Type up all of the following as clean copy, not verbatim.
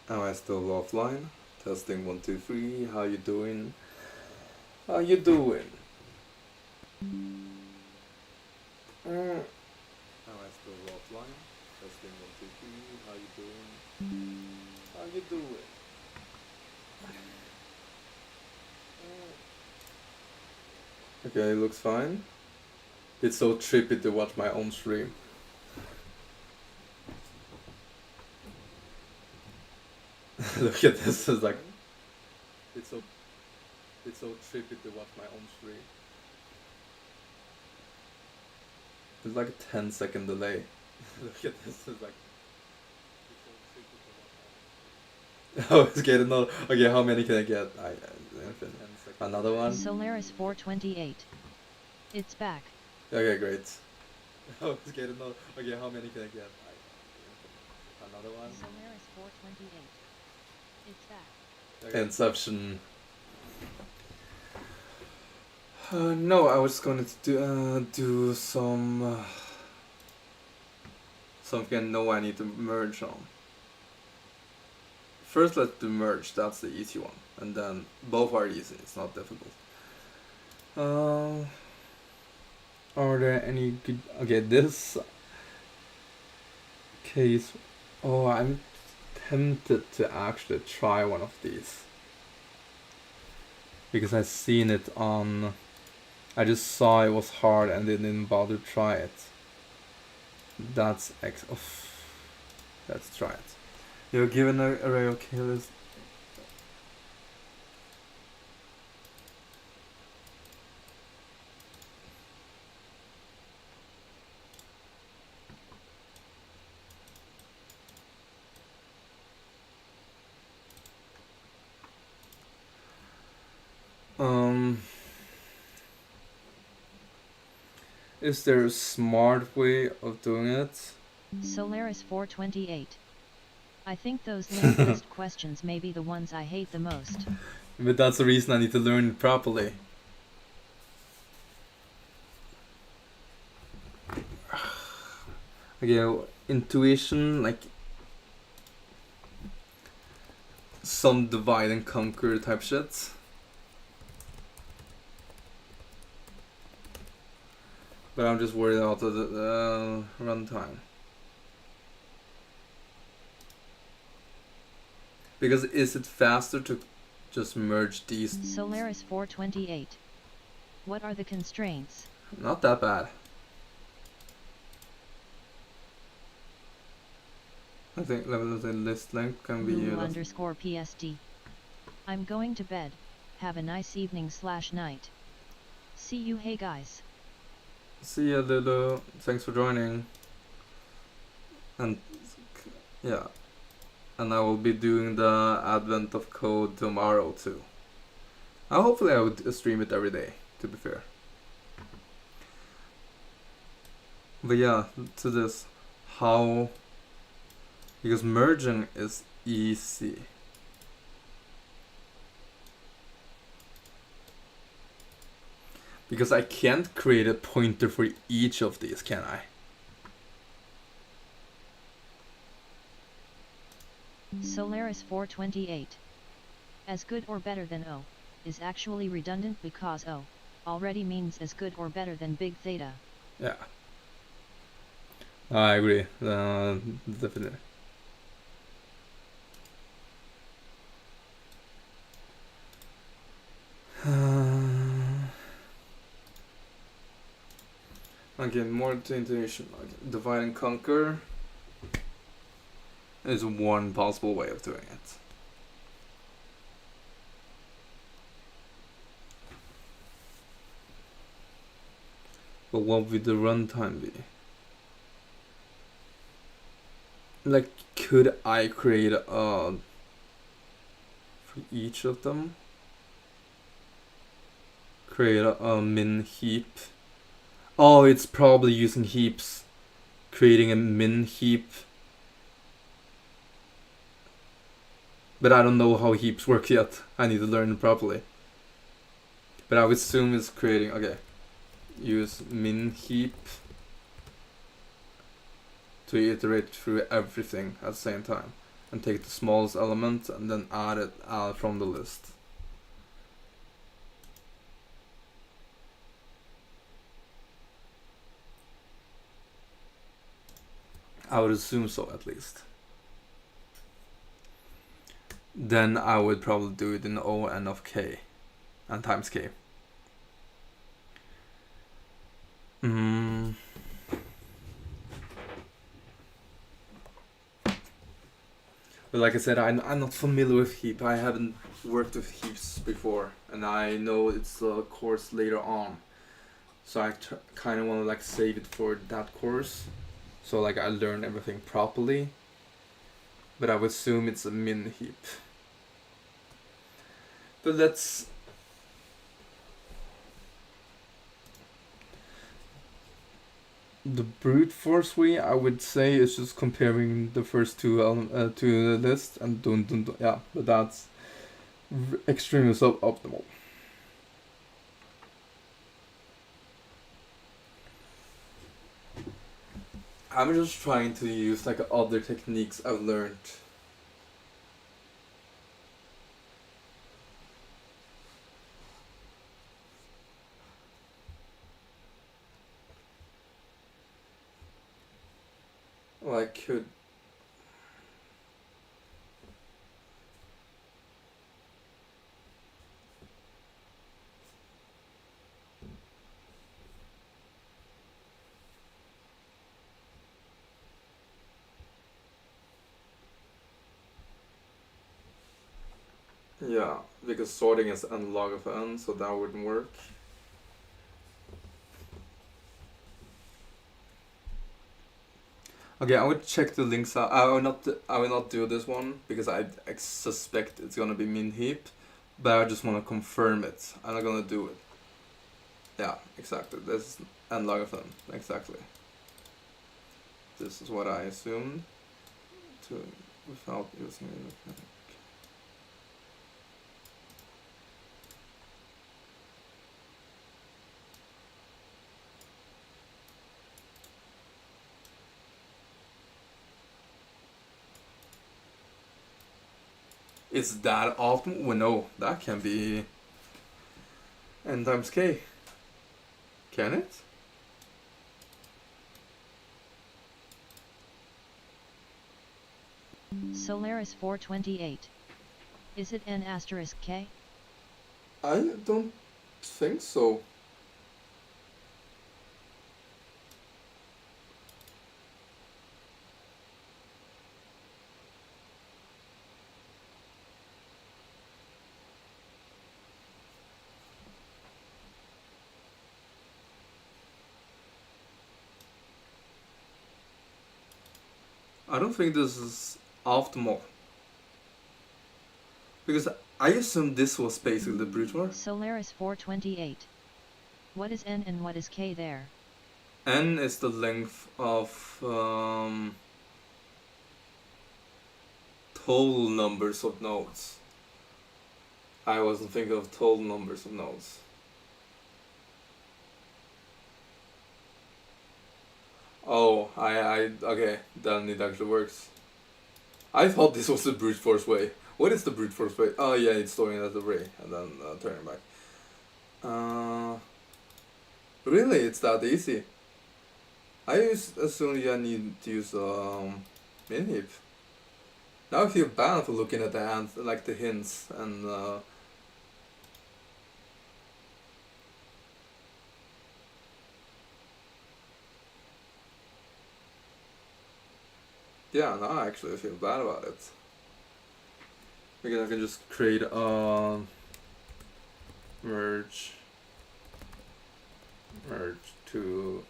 Am I still offline? Testing 1, 2, 3. How you doing? How you doing? Am I still offline? Testing 1, 2, 3. How you doing? How you doing? Okay, looks fine. It's so trippy to watch my own stream. Look at this. It's like it's so trippy to watch my own stream. There's like a 10-second delay. Look at this. It's like oh, it's getting another. Okay, how many can I get? Another one. Solaris 428. It's back. Okay, great. Oh, it's getting another. Okay, how many can I get? Another one. Solaris 428. It's back. Okay. Inception. No, I was going to do some something I know I need to merge on. First, let's do merge. That's the easy one, and then both are easy. It's not difficult. Are there any good? Okay, this case. Oh, I'm tempted to actually try one of these because I've seen it on. I just saw it was hard and didn't bother to try it. That's let's try it. You're given an array of killers. Is there a smart way of doing it? Solaris 428. I think those linked list questions may be the ones I hate the most. But that's the reason I need to learn it properly. Okay, intuition, like some divide and conquer type shit. But I'm just worried about the runtime. Because is it faster to just merge these? Solaris 428. What are the constraints? Not that bad. I think level of the list length can be _PSD. I'm going to bed. Have a nice evening/night. See you. Hey guys. See ya, Lulu. Thanks for joining. And yeah. And I will be doing the Advent of Code tomorrow too. Hopefully I would stream it every day, to be fair. But yeah, to this. How... Because merging is easy. Because I can't create a pointer for each of these, can I? Solaris 428. As good or better than O is actually redundant because O already means as good or better than big theta. Yeah. I agree. Definitely. Okay, more to intuition. Okay. Divide and conquer is one possible way of doing it. But what would the runtime be? Like, could I create a for each of them? Create a min heap. Oh, it's probably using heaps. Creating a min heap. But I don't know how heaps work yet. I need to learn it properly. But I would assume it's creating... Okay. Use min heap to iterate through everything at the same time. and take the smallest element and then add it from the list. I would assume so, at least. Then I would probably do it in O n of k and times k. But like I said, I'm not familiar with heap. I haven't worked with heaps before, and I know it's a course later on. So I kind of want to like save it for that course, so like I learn everything properly. But I would assume it's a min heap. But let's. The brute force way, I would say, is just comparing the first two to the list and yeah, but that's extremely suboptimal. I'm just trying to use like other techniques I've learned. Well, I could. Yeah, because sorting is n log of n, so that wouldn't work. Okay, I would check the links out. I will not do this one because I suspect it's gonna be min heap, but I just want to confirm it. I'm not gonna do it. Yeah, exactly. This is n log of n. Exactly. This is what I assumed. Without using it. Is that optimal? Well, no, that can be n times k. Can it? Solaris 428. Is it n asterisk k? I don't think so. I don't think this is optimal. Because I assume this was basically the brute force. Solaris 428. What is n and what is k there? N is the length of total numbers of nodes. I wasn't thinking of total numbers of nodes. Oh, okay, then it actually works. I thought this was the brute force way. What is the brute force way? Oh yeah, it's storing as array and then turning back. Really, it's that easy? I assume you need to use min heap. Now I feel bad for looking at the like the hints and yeah, now I actually feel bad about it. Because I can just create a merge to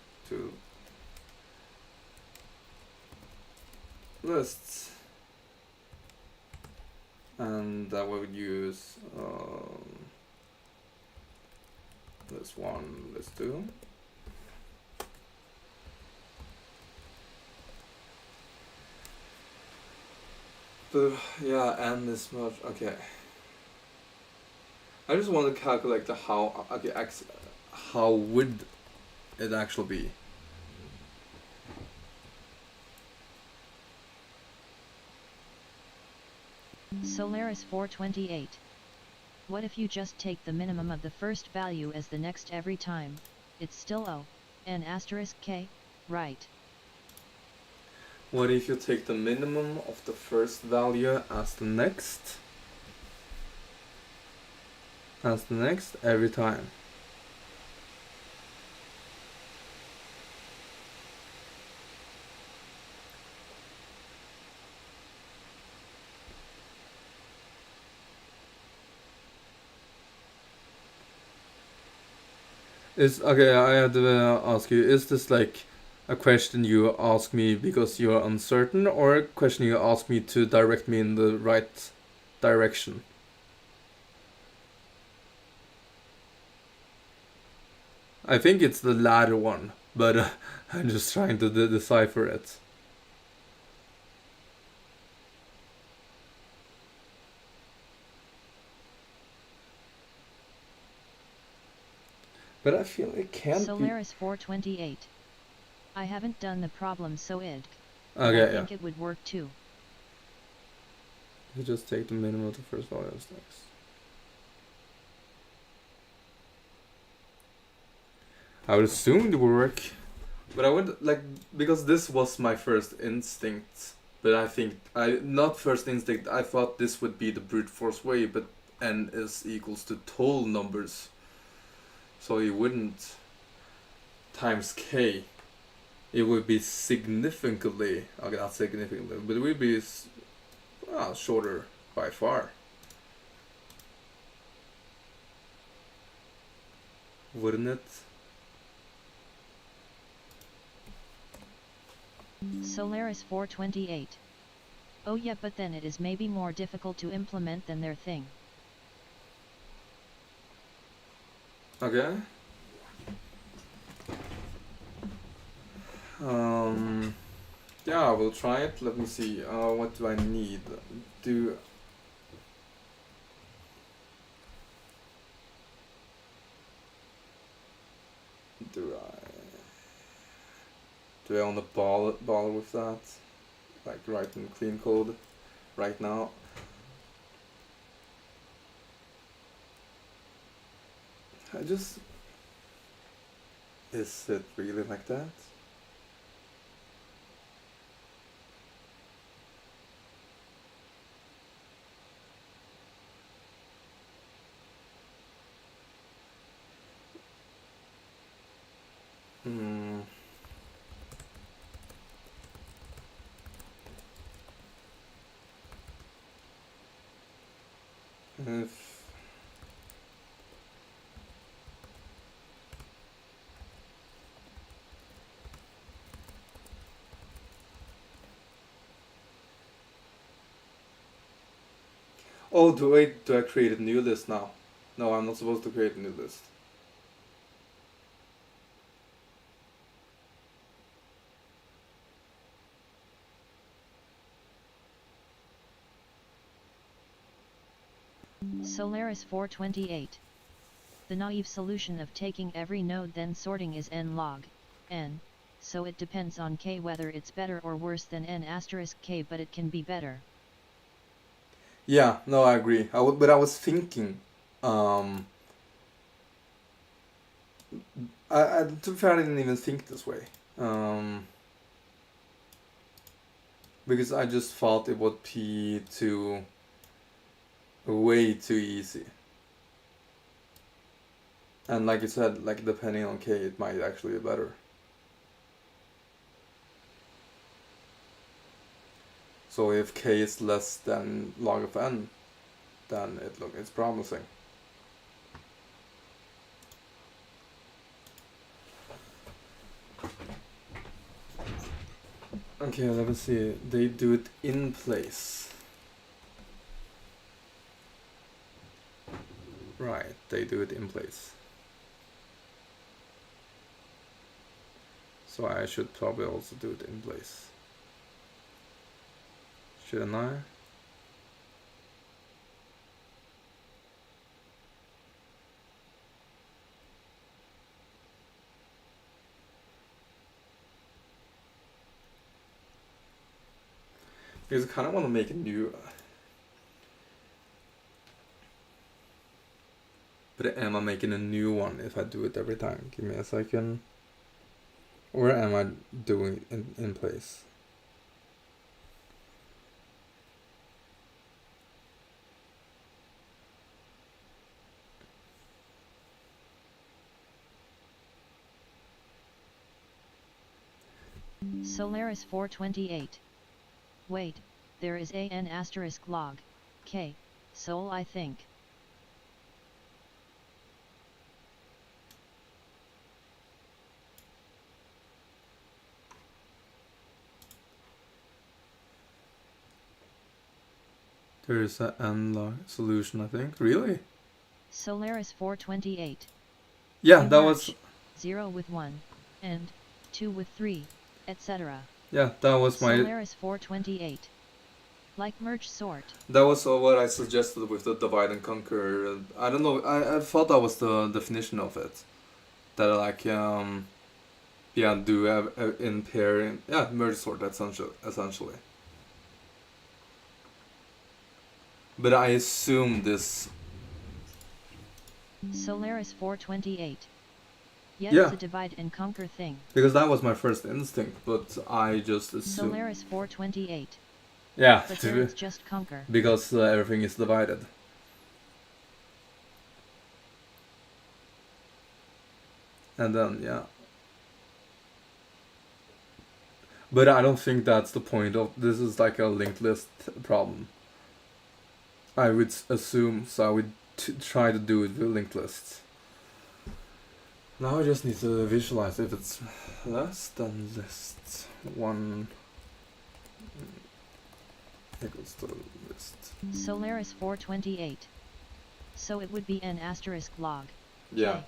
lists, and I would use list 1, list 2. But yeah, and this much. Okay. I just want to calculate the how. Okay, how would it actually be? Solaris 428. What if you just take the minimum of the first value as the next every time? It's still O, n asterisk k, right? What if you take the minimum of the first value as the next? As the next every time. Okay, I had to ask you, is this like a question you ask me because you're uncertain, or a question you ask me to direct me in the right direction? I think it's the latter one, but I'm just trying to decipher it. But I feel it can't Solaris 428. I haven't done the problem so id. Okay, I think it would work too. You just take the minimum of the first value as next. I would assume it would work, but I would like, because this was my first instinct. But I think not first instinct. I thought this would be the brute force way, but n is equals to total numbers, so you wouldn't times k. It would be significantly, okay, not significantly, but it would be shorter by far. Wouldn't it? Solaris 428. Oh yeah, but then it is maybe more difficult to implement than their thing. Okay. Yeah, we'll try it. Let me see. What do I need? Do I want to bother with that? Like write in clean code right now? Is it really like that? Hmm. If Oh, do I create a new list now? No, I'm not supposed to create a new list. Solaris 428. The naive solution of taking every node then sorting is n log n, so it depends on k whether it's better or worse than n asterisk k, but it can be better. Yeah, no, I agree. But I was thinking, to be fair, I didn't even think this way. Because I just thought it would be way too easy. And like you said, like depending on K, it might actually be better. So if K is less than log of n, then it's promising. Okay, let me see. They do it in place. Right, they do it in place. So I should probably also do it in place. Shouldn't I? Because I kind of want to make a new But am I making a new one if I do it every time? Give me a second. Or am I doing it in place? Solaris 428. Wait, there is an asterisk log, k, sol I think. There is an n-log solution, I think. Really? Solaris 428. Yeah, In that March, was... 0 with 1, and 2 with 3, etc. Yeah, that was my... Solaris 428. Like merge sort. That was what I suggested with the divide and conquer. I don't know, I thought that was the definition of it. That like, yeah, do in pairing, yeah, merge sort essentially. But I assume this... Solaris 428. Yeah, Yeah. it's a divide and conquer thing. Because that was my first instinct, but I just assumed... Solaris 428. Yeah, But there it's just conquer. because everything is divided. And then, yeah. But I don't think that's the point of... This is like a linked list problem. I would assume, so I would try to do it with linked lists. Now I just need to visualize if it's less than list 1 equals to list. Solaris 428. So it would be an asterisk log. Yeah. K.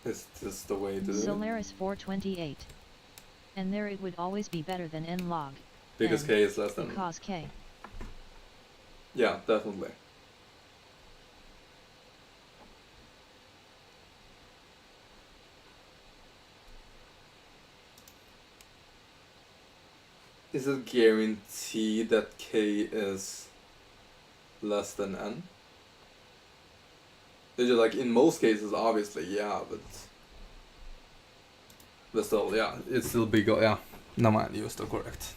Is this the way to do it? Solaris 428. And there it would always be better than n log. Because n, k is less than... because k. Yeah, definitely. Is it guaranteed that k is less than n? It's just like in most cases, obviously, yeah, but still, yeah, it's still big. Yeah, no mind, you're still correct.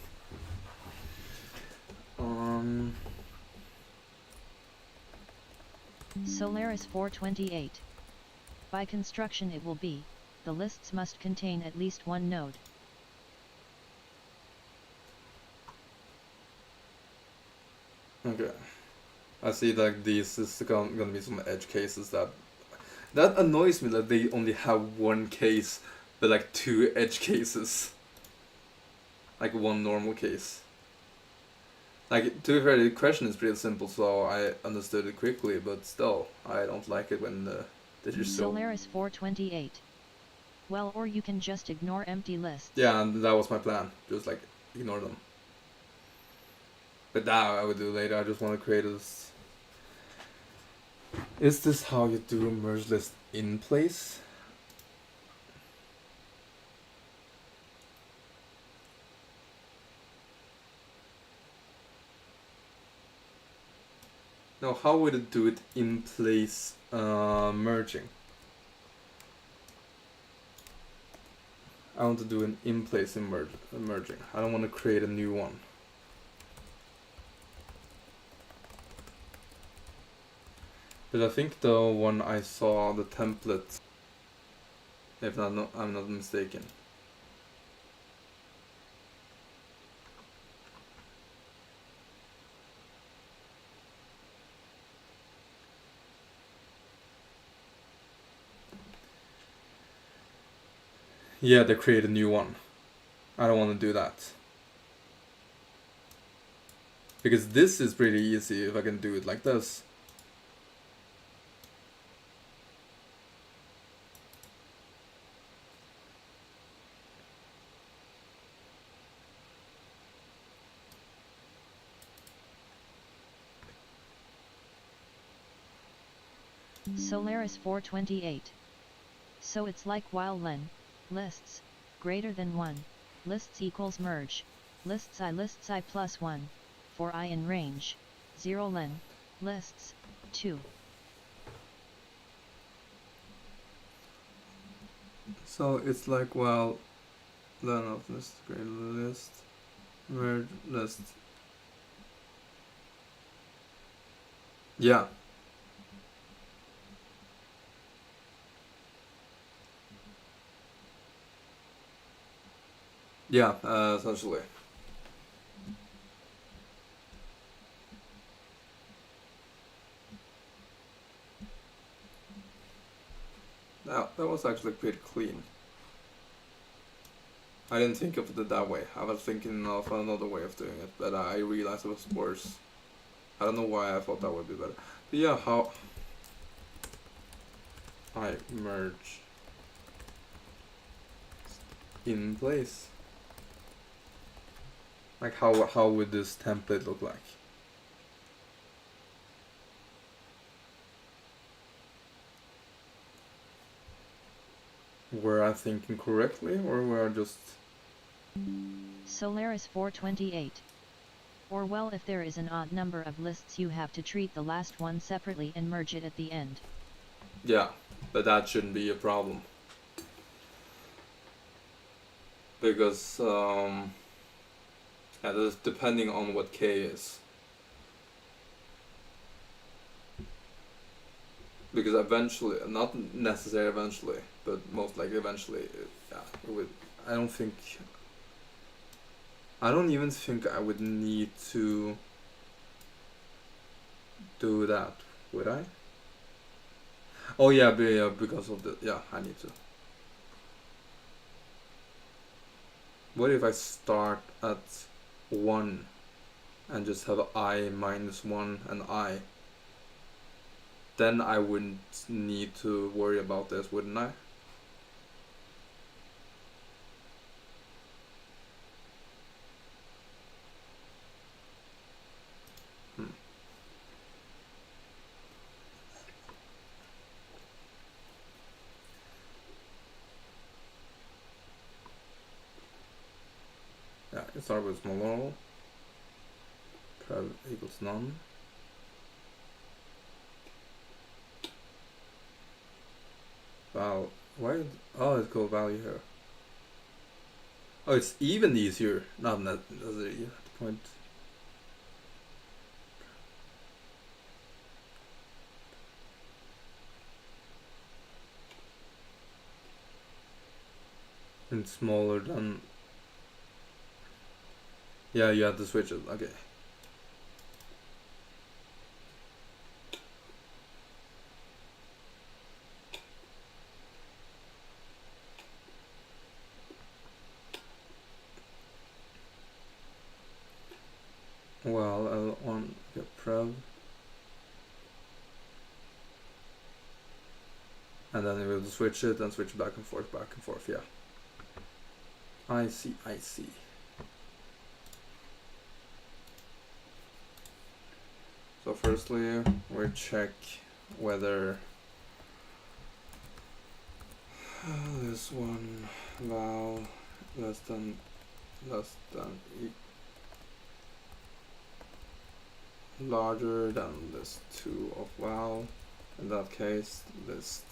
Solaris 428. By construction it will be, the lists must contain at least one node. Okay, I see like these is gonna be some edge cases that annoys me that they only have one case, but like 2 edge cases. Like 1 normal case. Like, to be fair, the question is pretty simple, so I understood it quickly, but still, I don't like it when that you're so... Solaris 428. Well, or you can just ignore empty lists. Yeah, and that was my plan. Just like, ignore them. But that I would do later, I just want to create this... Is this how you do a merge list in place? Now, how would it do it in place merging? I want to do an in place merging. I don't want to create a new one. But I think the one I saw, the template, if not, no, I'm not mistaken. Yeah, they create a new one. I don't want to do that. Because this is pretty easy if I can do it like this. Solaris 428. So it's like while len, lists, greater than 1, lists equals merge, lists I plus 1, for I in range, 0 len, lists, 2. So it's like while len of list greater than list, merge list. Yeah. Yeah, essentially. That was actually pretty clean. I didn't think of it that way. I was thinking of another way of doing it, but I realized it was worse. I don't know why I thought that would be better. But yeah, how I merge in place. Like how would this template look like? Were I thinking correctly, or were I just... Solaris 428. Or well, if there is an odd number of lists, you have to treat the last one separately and merge it at the end. Yeah, but that shouldn't be a problem. Because, yeah, that's depending on what K is. Because eventually, not necessarily eventually, but most likely eventually, yeah, it would... I don't even think I would need to do that, would I? Oh yeah, because of the... yeah, I need to. What if I start at 1 and just have I minus 1 and I? Then I wouldn't need to worry about this, wouldn't I? Yeah, it starts with small prev equals none. Val, why? Oh, it's called value here. Oh, it's even easier. Not necessarily at the point. And smaller than... yeah, you have to switch it. Okay. Well, L1 get prev. And then we will switch it and switch back and forth, yeah. I see. So firstly, we check whether this one val less than larger than list 2 of val. In that case, list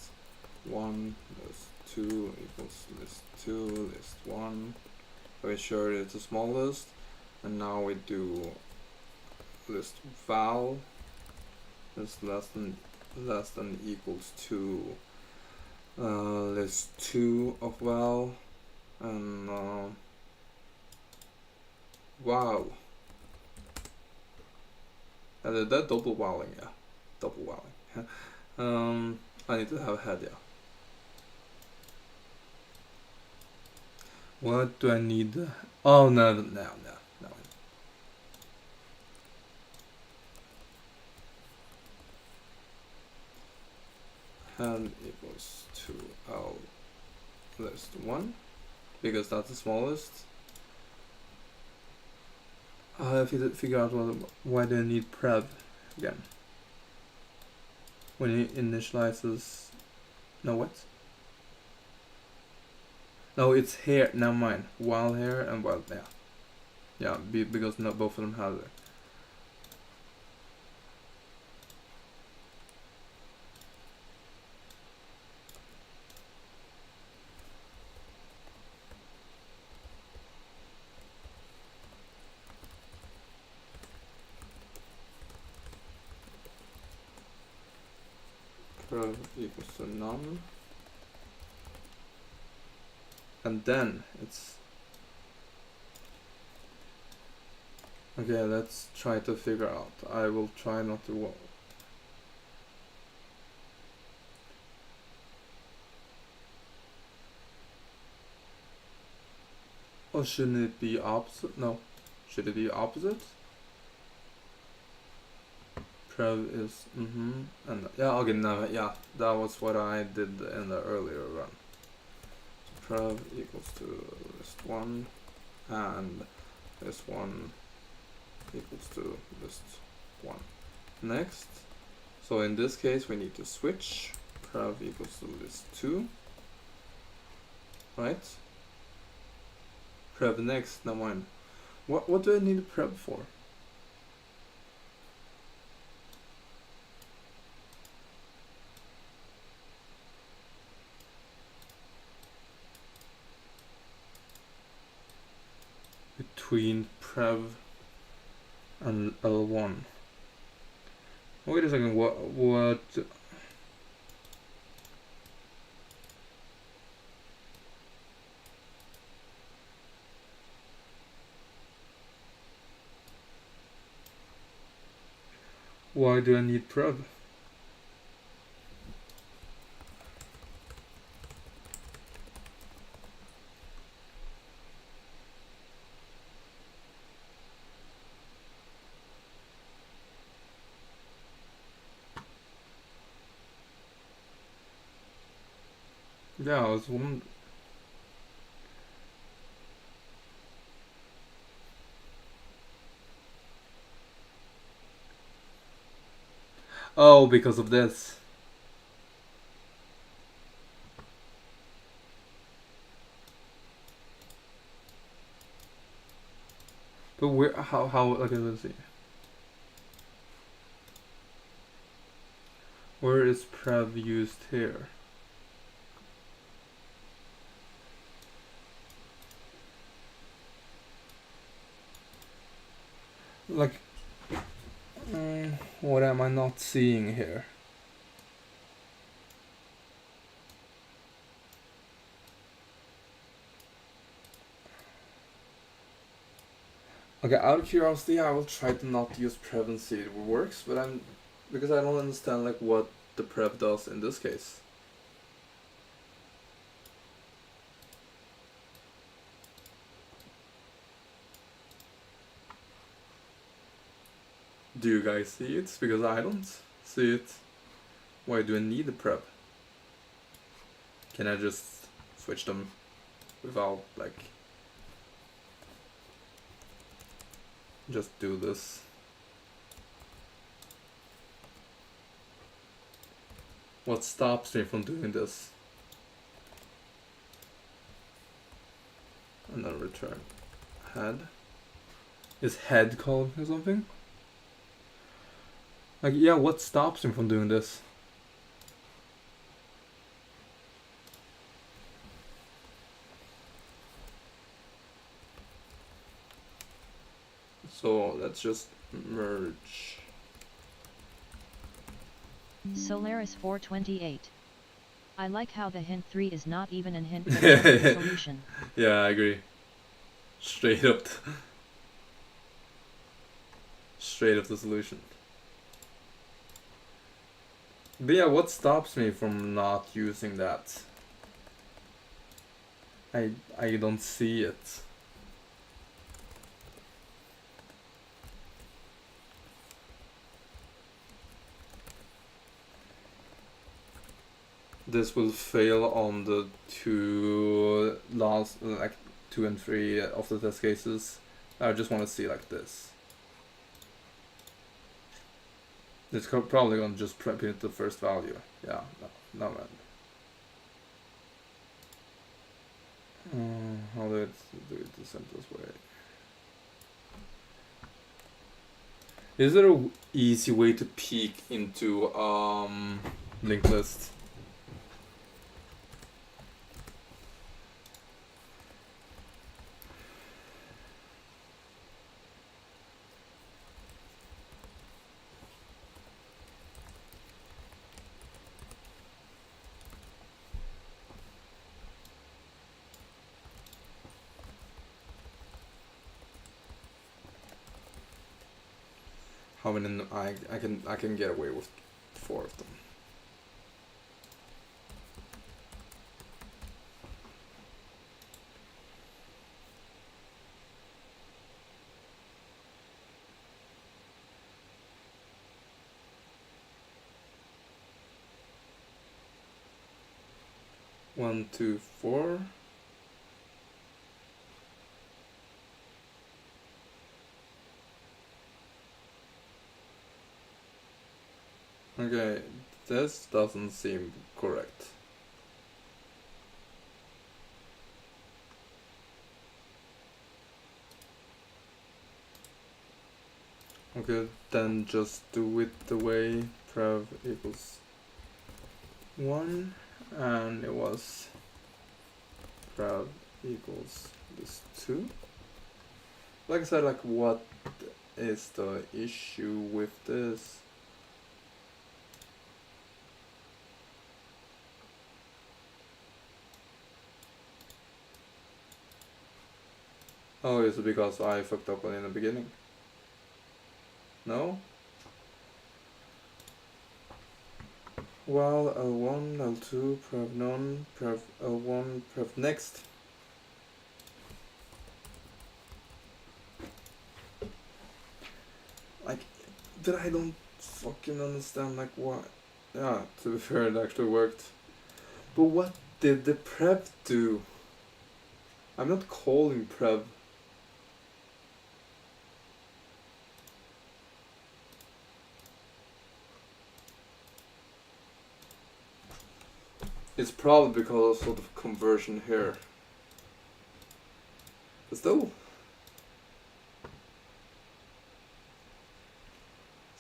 1, list 2 equals list 2, list 1. So we sure it's the smallest, and now we do list val is less than equals to list 2 of val, and wow. And that double wowing, yeah. Double wowing. I need to have head, yeah. What do I need? Oh, no. Head equals to L list 1, because that's the smallest. I have to figure out why do I need prev again. when he initializes. No, what? No, it's here. Never mind. While here and while there. Yeah, because not both of them have it. Curve equals to none. And then it's okay. Let's try to figure out. I will try not to. Or shouldn't it be opposite? No, should it be opposite? Prev is and yeah. Okay, no, yeah. That was what I did in the earlier run. So prev equals to list one, and this one equals to list one. Next, so in this case we need to switch prev equals to list two, right? Prev next, never mind. What do I need a prev for? Between prev and L1. Wait a second, what why do I need prev? Yeah, I was wondering. Oh, because of this. But where, how, okay, let's see. Where is prev used here? Like, what am I not seeing here? Okay, out of curiosity, I will try to not use prev and see if it works, but because I don't understand like what the prev does in this case. Do you guys see it? Because I don't see it. Why do I need a prev? Can I just switch them without like just do this? What stops me from doing this? And then return head. Is head called or something? Like, yeah, what stops him from doing this? So let's just merge. Solaris 428. I like how the hint 3 is not even an hint but a solution. Yeah, I agree. Straight up the solution. But yeah, what stops me from not using that? I don't see it. This will fail on the two last, like 2 and 3 of the test cases. I just want to see like this. It's probably gonna just print the first value. Yeah, no man. How do it the simplest way? Is there a easy way to peek into linked list? How many? I can get away with 4 of them. One, two, four. Okay, this doesn't seem correct. Okay, then just do it the way prev equals 1, and it was prev equals this 2. Like I said, like what is the issue with this? Oh, is it because I fucked up in the beginning? No? Well, L1, L2, prev none, prev L1, prev next. Like, that I don't fucking understand, like what? Yeah, to be fair, it actually worked. But what did the prev do? I'm not calling prev. It's probably because of sort of conversion here. But still.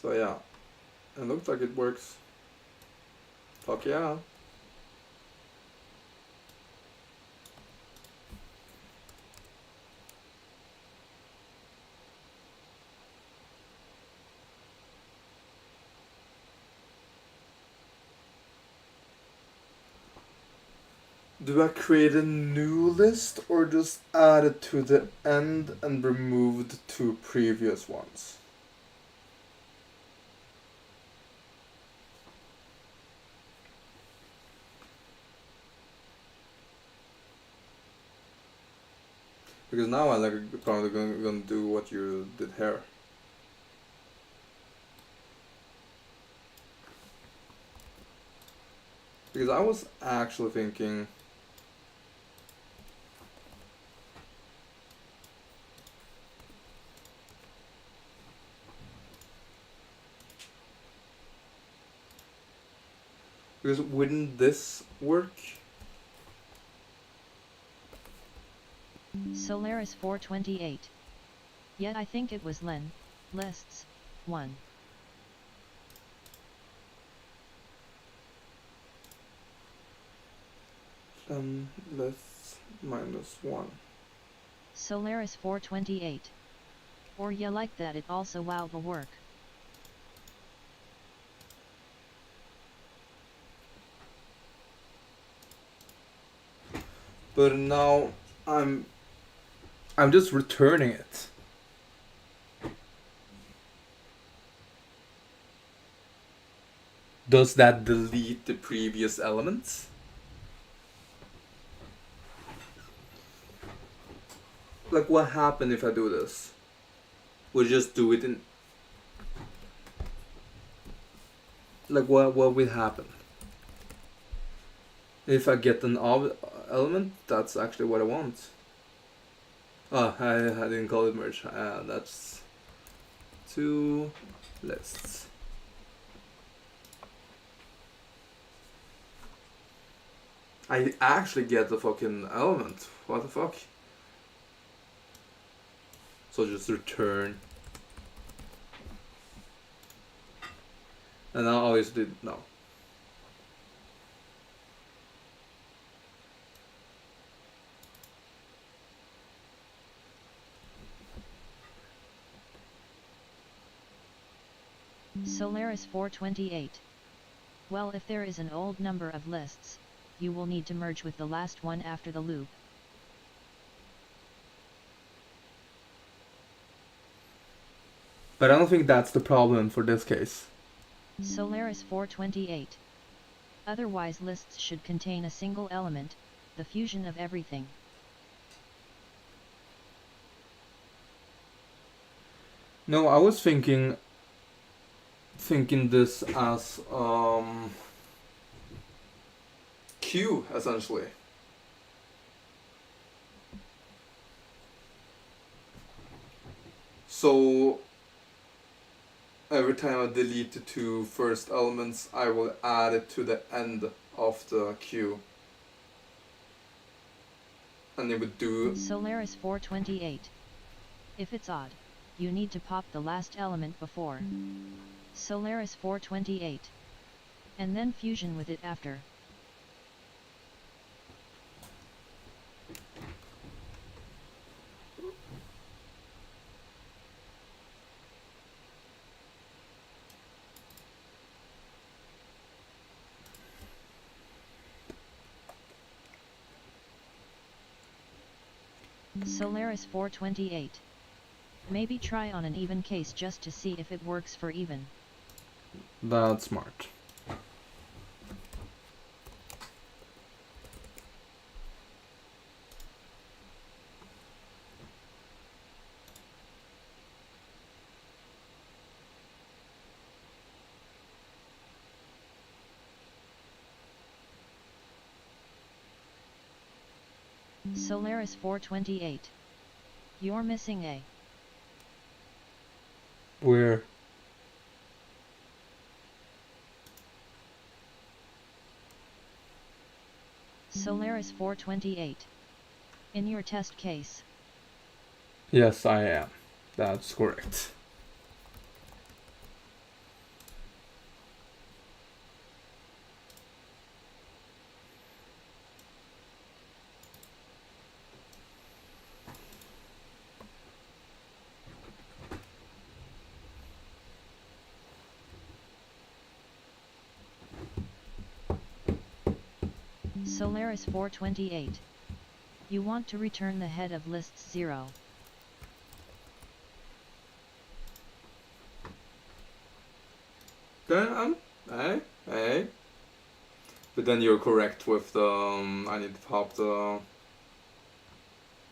So yeah, it looks like it works. Fuck yeah. Do I create a new list or just add it to the end and remove the 2 previous ones? Because now I'm like probably gonna do what you did here. Because I was actually thinking because wouldn't this work? Solaris 428. Yet I think it was len, lists, 1. Lists minus 1. Solaris 428. Or ya like that it also wow the work. But now I'm just returning it. Does that delete the previous elements? Like what happened if I do this? We just do it in like what will happen? If I get an element, that's actually what I want. Oh, I didn't call it merge. That's 2 lists. I actually get the fucking element. What the fuck? So just return. And now obviously no. Solaris 428. Well, if there is an old number of lists, you will need to merge with the last one after the loop. But I don't think that's the problem for this case. Solaris 428. Otherwise lists should contain a single element, the fusion of everything. No, I was thinking this as Q essentially. So every time I delete the two first elements, I will add it to the end of the queue. And it would do... Solaris 428. If it's odd, you need to pop the last element before. Solaris 428. And then fusion with it after. Solaris 428. Maybe try on an even case just to see if it works for even. That's smart. Solaris 428. You're missing a. Where? Solaris 428. In your test case. Yes, I am. That's correct. Solaris 428. You want to return the head of lists 0. Then But then you're correct with the I need to pop the...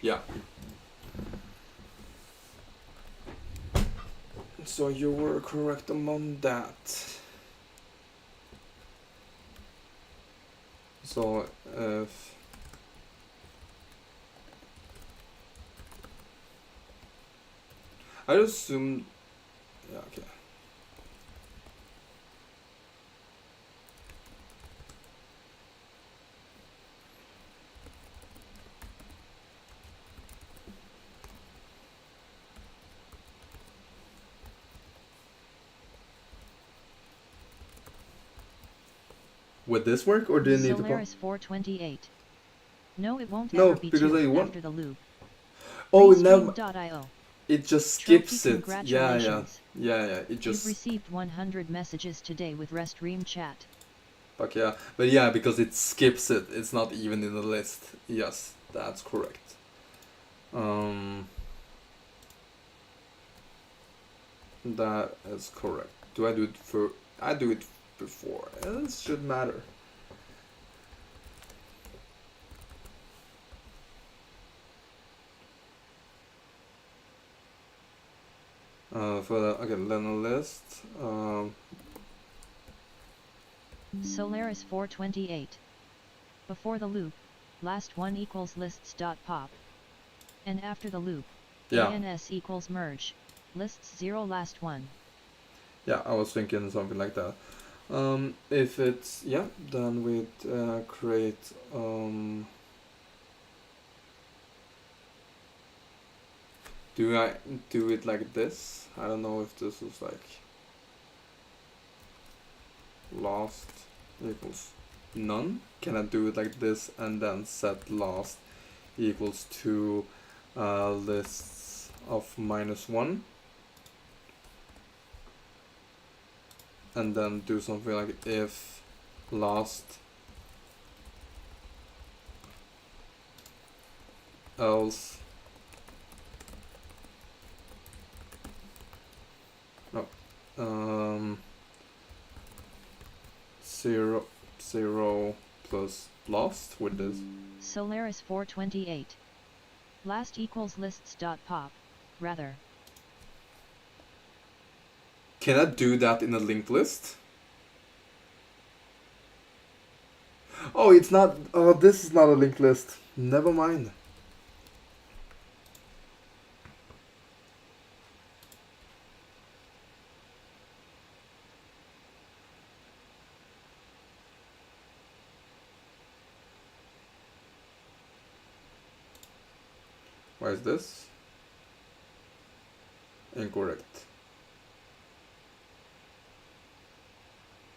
Yeah. So you were correct on that. So if I assume, yeah, okay. Would this work, or do you need to pop? Solaris 428. No, it won't No, ever be because 2 I want... after the loop. Oh, never. Restream.io. It just Trophy, skips it. Yeah. congratulations. It just... You've received 100 messages today with Restream chat. Fuck yeah. But yeah, because it skips it. It's not even in the list. Yes, that's correct. That is correct. Do I do it for... I do it before. It should matter. For the... Okay, then a list. Solaris 428. Before the loop, last one equals lists.pop. And after the loop, Yeah. ans equals merge, lists 0 last one. Yeah, I was thinking something like that. If it's, yeah, then we'd create, do I do it like this? I don't know if this is like last equals none. Can I do it like this and then set last equals to lists of -1? And then do something like if last else no 0 plus last with this. Solaris 428. Last equals lists dot pop, rather. Can I do that in a linked list? Oh, it's not. Oh, this is not a linked list. Never mind. Why is this? Incorrect.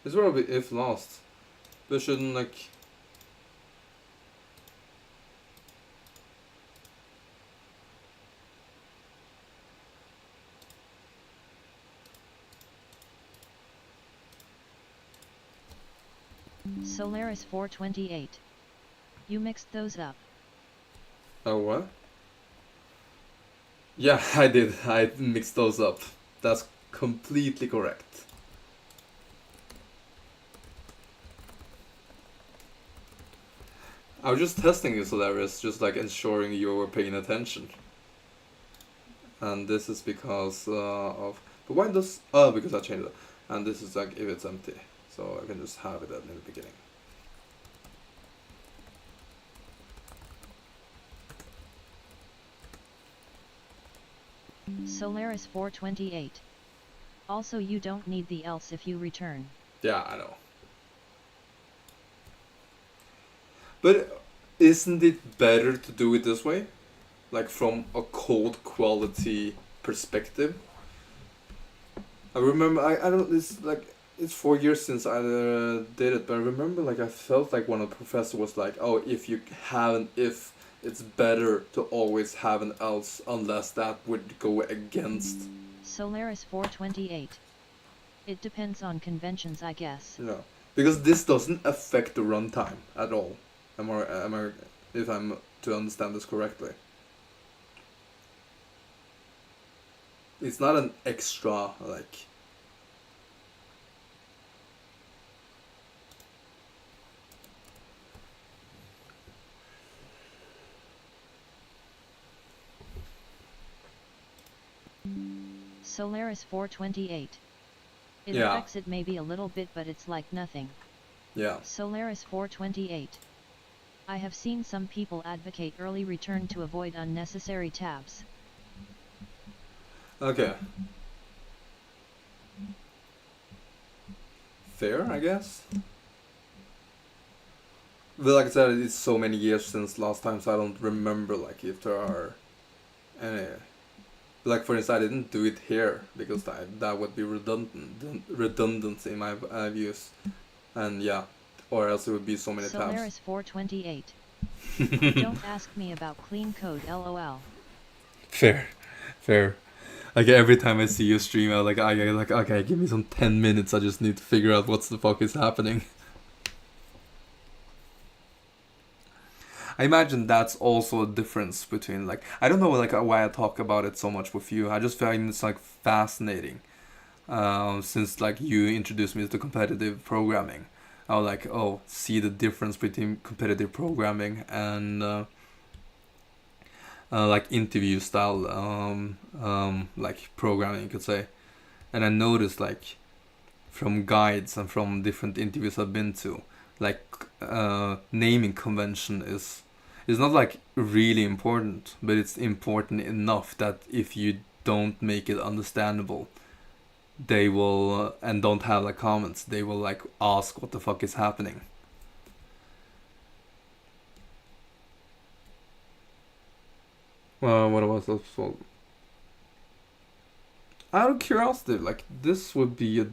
It's probably if last. But shouldn't like. Solaris 428. You mixed those up. Oh, what? Yeah, I did. I mixed those up. That's completely correct. I was just testing you, Solaris, just like ensuring you were paying attention. And this is because of. But why does. Oh, because I changed it. And this is like if it's empty. So I can just have it in the beginning. Solaris 428. Also, you don't need the else if you return. Yeah, I know. But isn't it better to do it this way? Like from a code quality perspective? I remember, I don't, it's like, it's 4 years since I did it, but I remember like I felt like one of the professor was like, oh, if you have an if, it's better to always have an else unless that would go against. Solaris 428. It depends on conventions, I guess. Yeah, because this doesn't affect the runtime at all. If I'm to understand this correctly. It's not an extra, like... Solaris 428. It Yeah. affects it maybe a little bit, but it's like nothing. Yeah. Solaris 428. I have seen some people advocate early return to avoid unnecessary tabs. Okay. Fair, I guess. But like I said, it's so many years since last time, so I don't remember like if there are any. Like for instance, I didn't do it here because that would be redundant in my views, and yeah, or else it would be so many tabs. Solaris 428. Don't ask me about clean code, lol. Fair, fair. Like every time I see you stream, I'm like, okay, give me some 10 minutes. I just need to figure out what the fuck is happening. I imagine that's also a difference between like I don't know like why I talk about it so much with you. I just find it's like fascinating, since like you introduced me to competitive programming. I was like, oh, see the difference between competitive programming and like interview style like programming, you could say. And I noticed like from guides and from different interviews I've been to, like naming convention is not like really important, but it's important enough that if you don't make it understandable, they will and don't have like comments, they will like ask what the fuck is happening. What was that? So, out of curiosity, like this would be a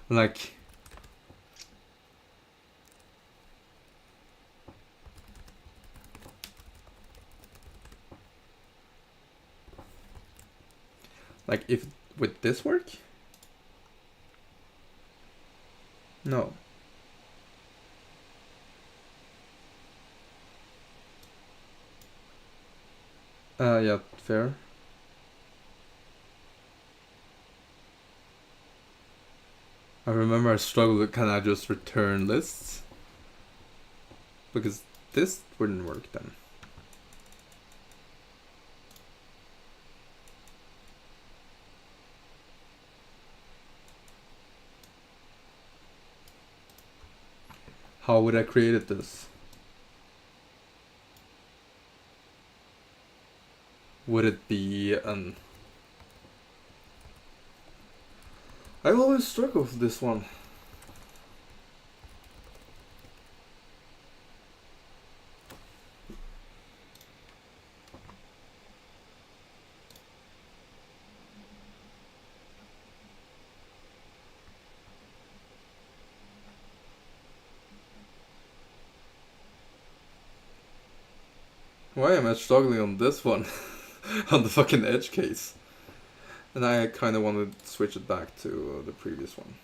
like if would this work? No. Yeah, fair. I remember I struggled with, can I just return lists? Because this wouldn't work then. How would I create this? Would it be an... I always struggle with this one. Why am I struggling on this one? On the fucking edge case. And I kind of want to switch it back to the previous one.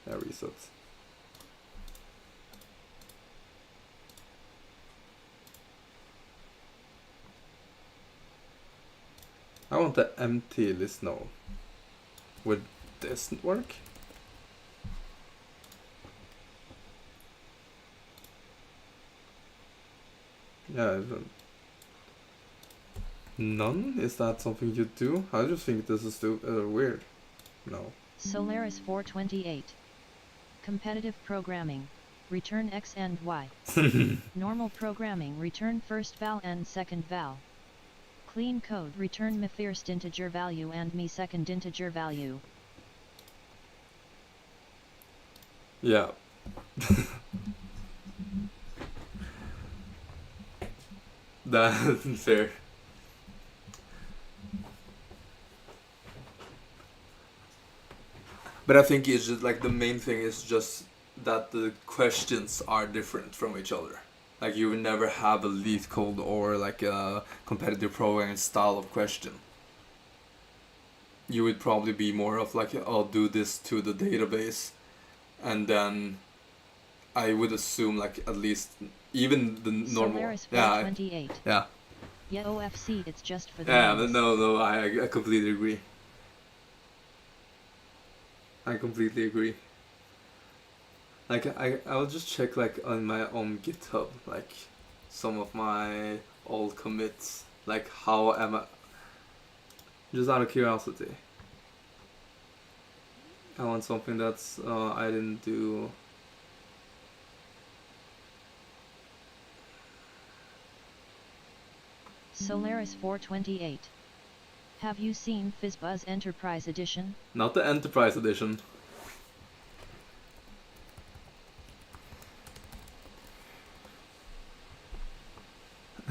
Yeah, reset. I want the empty list now. Would this work? Yeah, none? Is that something you do? I just think this is weird. No. Solaris 428. Competitive programming. Return X and Y. Normal programming. Return first val and second val. Clean code. Return me first integer value and me second integer value. Yeah. That's fair. But I think it's just like the main thing is just that the questions are different from each other. Like you would never have a Leetcode or like a competitive programming style of question. You would probably be more of like, I'll do this to the database, and then I would assume like at least even the normal. Solaris 428. Yeah. Yeah, OFC. It's just for the. Yeah, but no, I completely agree. I completely agree. Like I'll just check like on my own GitHub, like some of my old commits, like how am I, just out of curiosity. I want something that's I didn't do. Solaris 428. Have you seen FizzBuzz Enterprise Edition? Not the Enterprise Edition.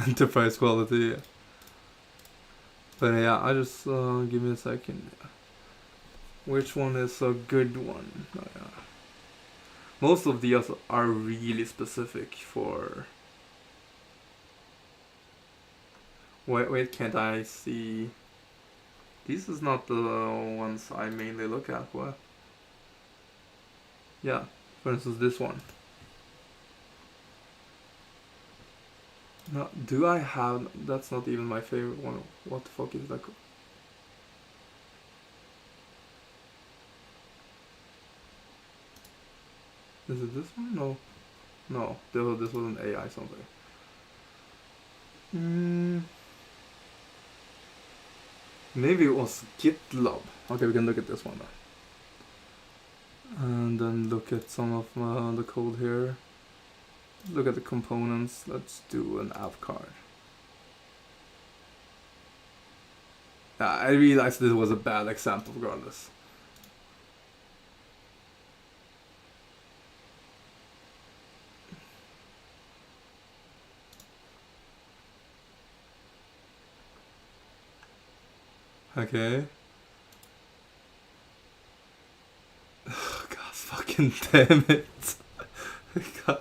Enterprise quality. Yeah. But yeah, I just give me a second. Which one is a good one? Oh, yeah. Most of these are really specific for. Wait, can't I see? This is not the ones I mainly look at. What? Yeah, for instance, this one. No, do I have? That's not even my favorite one. What the fuck is that? Is it this one? No. No, this was an AI something. Maybe it was GitLab. Okay, we can look at this one now. And then look at some of the code here. Look at the components. Let's do an app card. Yeah, I realized this was a bad example regardless. Okay. Oh, God, fucking damn it. God.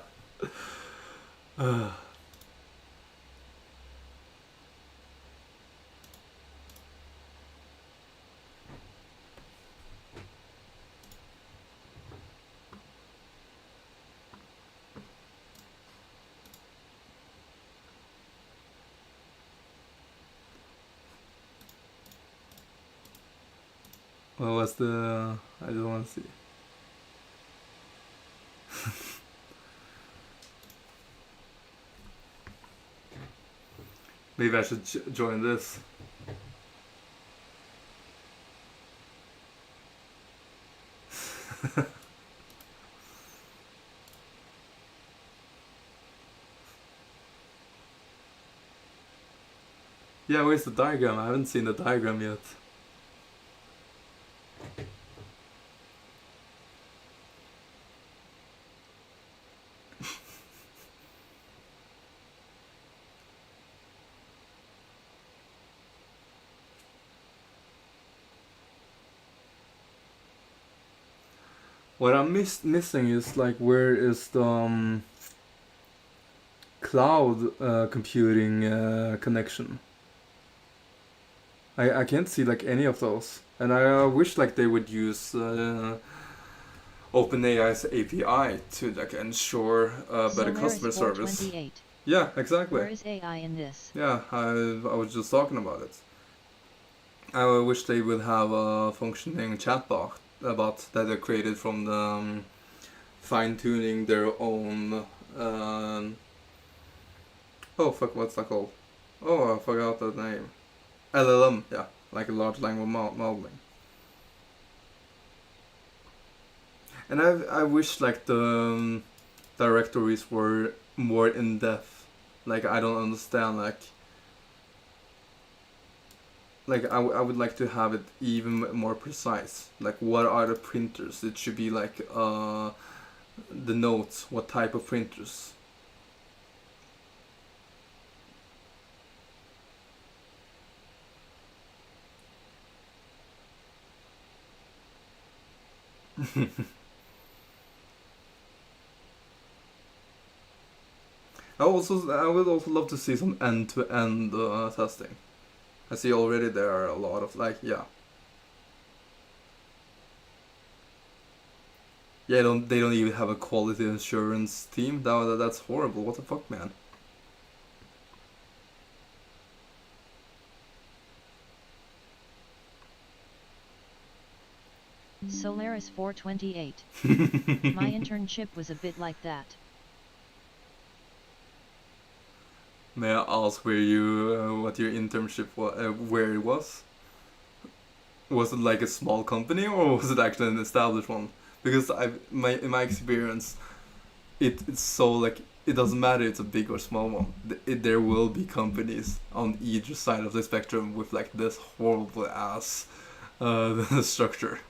What was the... I don't want to see. Maybe I should join this. Yeah, where's the diagram? I haven't seen the diagram yet. What I'm missing is like, where is the cloud computing connection? I can't see like any of those, and I wish like they would use OpenAI's API to like ensure better customer service. Yeah, exactly. Where is AI in this? Yeah, I was just talking about it. I wish they would have a functioning chatbot that they created from the fine-tuning their own. Oh fuck, what's that called? Oh, I forgot the name. LLM, yeah, like a large language modeling. And I wish like the directories were more in depth. Like I don't understand I would like to have it even more precise. Like what are the printers? It should be like the notes. What type of printers? I would also love to see some end-to-end testing. I see already there are a lot of like yeah. Yeah, they don't even have a quality assurance team. That's horrible. What the fuck, man? Solaris 428. My internship was a bit like that. May I ask where what your internship was, where it was? Was it like a small company or was it actually an established one? Because in my experience, it's so like it doesn't matter it's a big or small one. There will be companies on either side of the spectrum with like this horrible ass structure.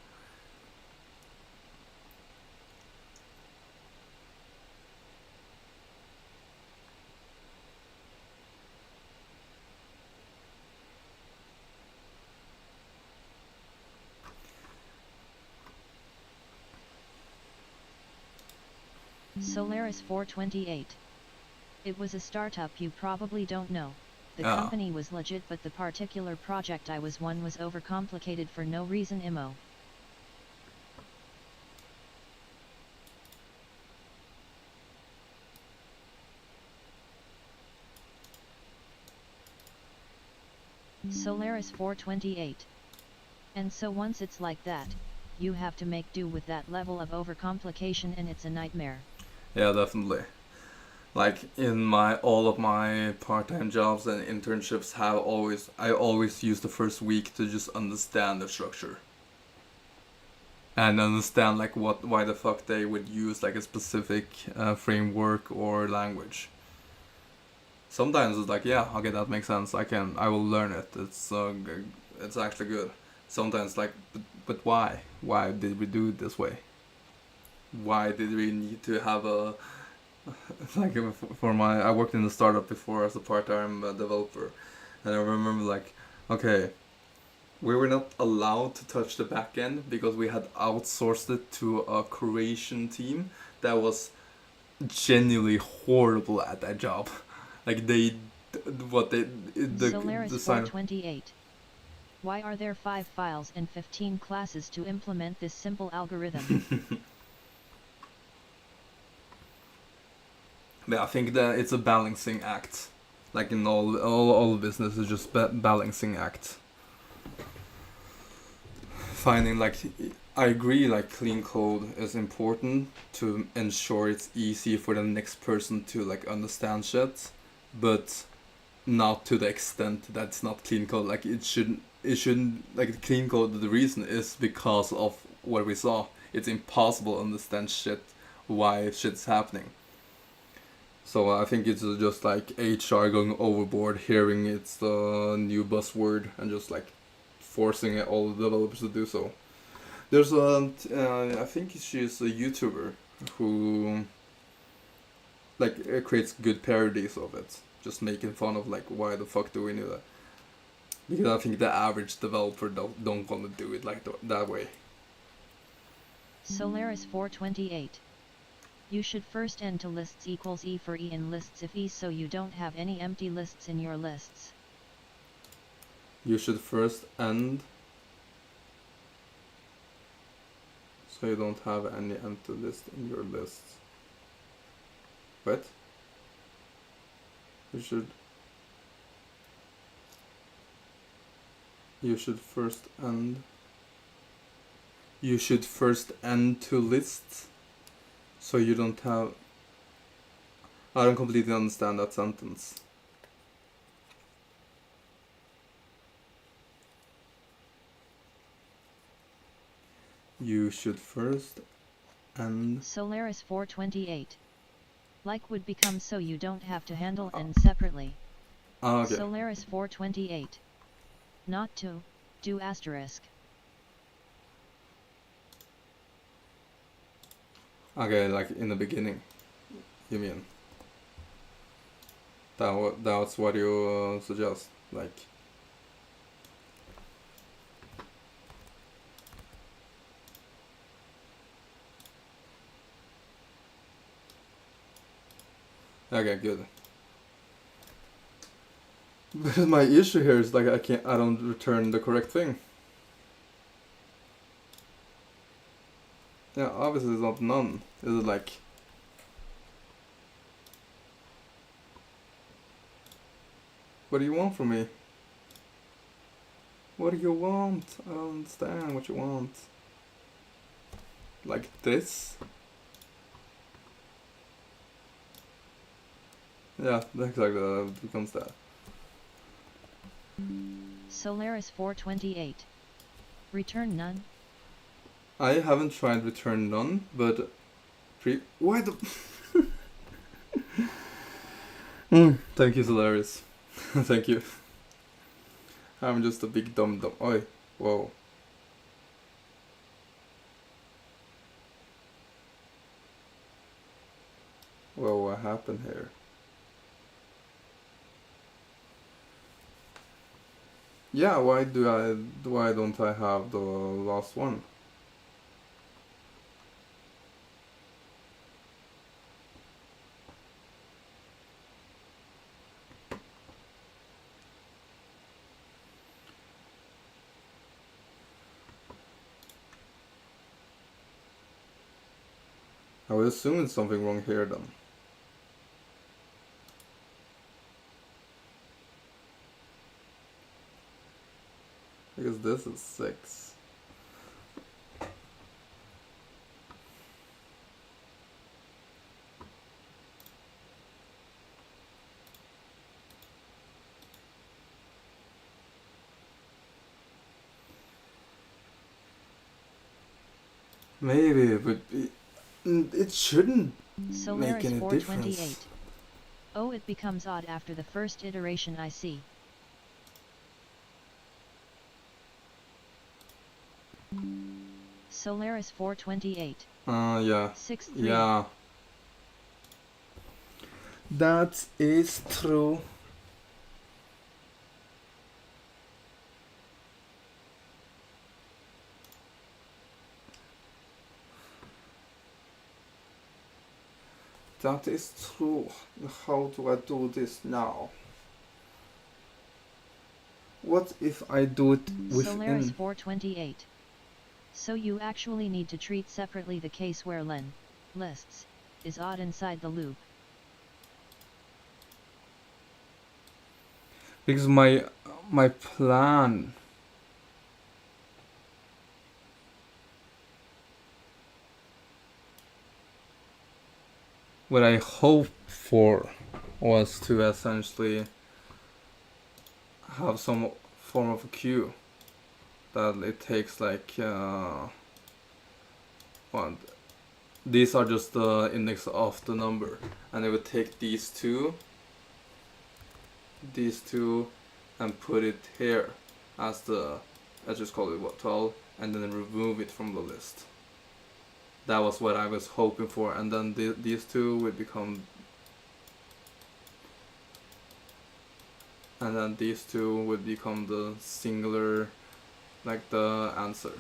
Solaris 428. It was a startup you probably don't know. The company was legit, but the particular project I was on was overcomplicated for no reason. IMO. Solaris 428. And so once it's like that, you have to make do with that level of overcomplication, and it's a nightmare. Yeah, definitely. Like in all of my part-time jobs and internships I always use the first week to just understand the structure. and understand like why the fuck they would use like a specific framework or language. Sometimes it's like, yeah, okay, that makes sense. I will learn it. It's actually good. Sometimes like, but why? Why did we do it this way? Why did we need to have a like I worked in a startup before as a part-time developer, and I remember like, okay, we were not allowed to touch the back end because we had outsourced it to a Croatian team that was genuinely horrible at that job. Like they, what they, the Solaris designer. 428. Why are there 5 files and 15 classes to implement this simple algorithm? Yeah, I think that it's a balancing act. Like in all business, it's just balancing act. Finding like, I agree, like clean code is important to ensure it's easy for the next person to like understand shit, but not to the extent that it's not clean code. Like it shouldn't like clean code. The reason is because of what we saw. It's impossible to understand shit, why shit's happening. So I think it's just like HR going overboard, hearing it's the new buzzword, and just like forcing all the developers to do so. There's I think she's a YouTuber who like creates good parodies of it, just making fun of like why the fuck do we need that? Because I think the average developer don't want to do it like that way. Solaris 428. You should first end to lists equals E for E in lists if E, so you don't have any empty lists in your lists. You should first end so you don't have any empty list in your lists. What? You should first end. You should first end to lists so you don't have. I don't completely understand that sentence. You should first end. Solaris 428. Like would become so you don't have to handle N separately. Okay. Solaris 428. Not to, do asterisk. Okay, like in the beginning, you mean? That's what you suggest, like. Okay, good. But my issue here is like I don't return the correct thing. Yeah, obviously it's not none. Is it like? What do you want from me? What do you want? I don't understand what you want. Like this? Yeah, exactly, that becomes that. Solaris 428. Return none. I haven't tried return none, but why the Thank you, Solaris. Thank you. I'm just a big dumb. Oi, whoa. Whoa, what happened here? Yeah, why don't I have the last one? I would assume it's something wrong here then. Because this is 6. Maybe, but it shouldn't make Solaris any 428. difference. Oh, it becomes odd after the first iteration, I see. Solaris 428. Yeah. 63. Yeah. That is true. That is true. How do I do this now? What if I do it Solaris within? 428. So you actually need to treat separately the case where len lists is odd inside the loop. Because my plan what I hoped for was to essentially have some form of a queue that it takes like one. These are just the index of the number, and it would take these two, and put it here as the, let's just call it what, 12, and then remove it from the list. That was what I was hoping for, and then these two would become, and then these two would become the singular, like the answer.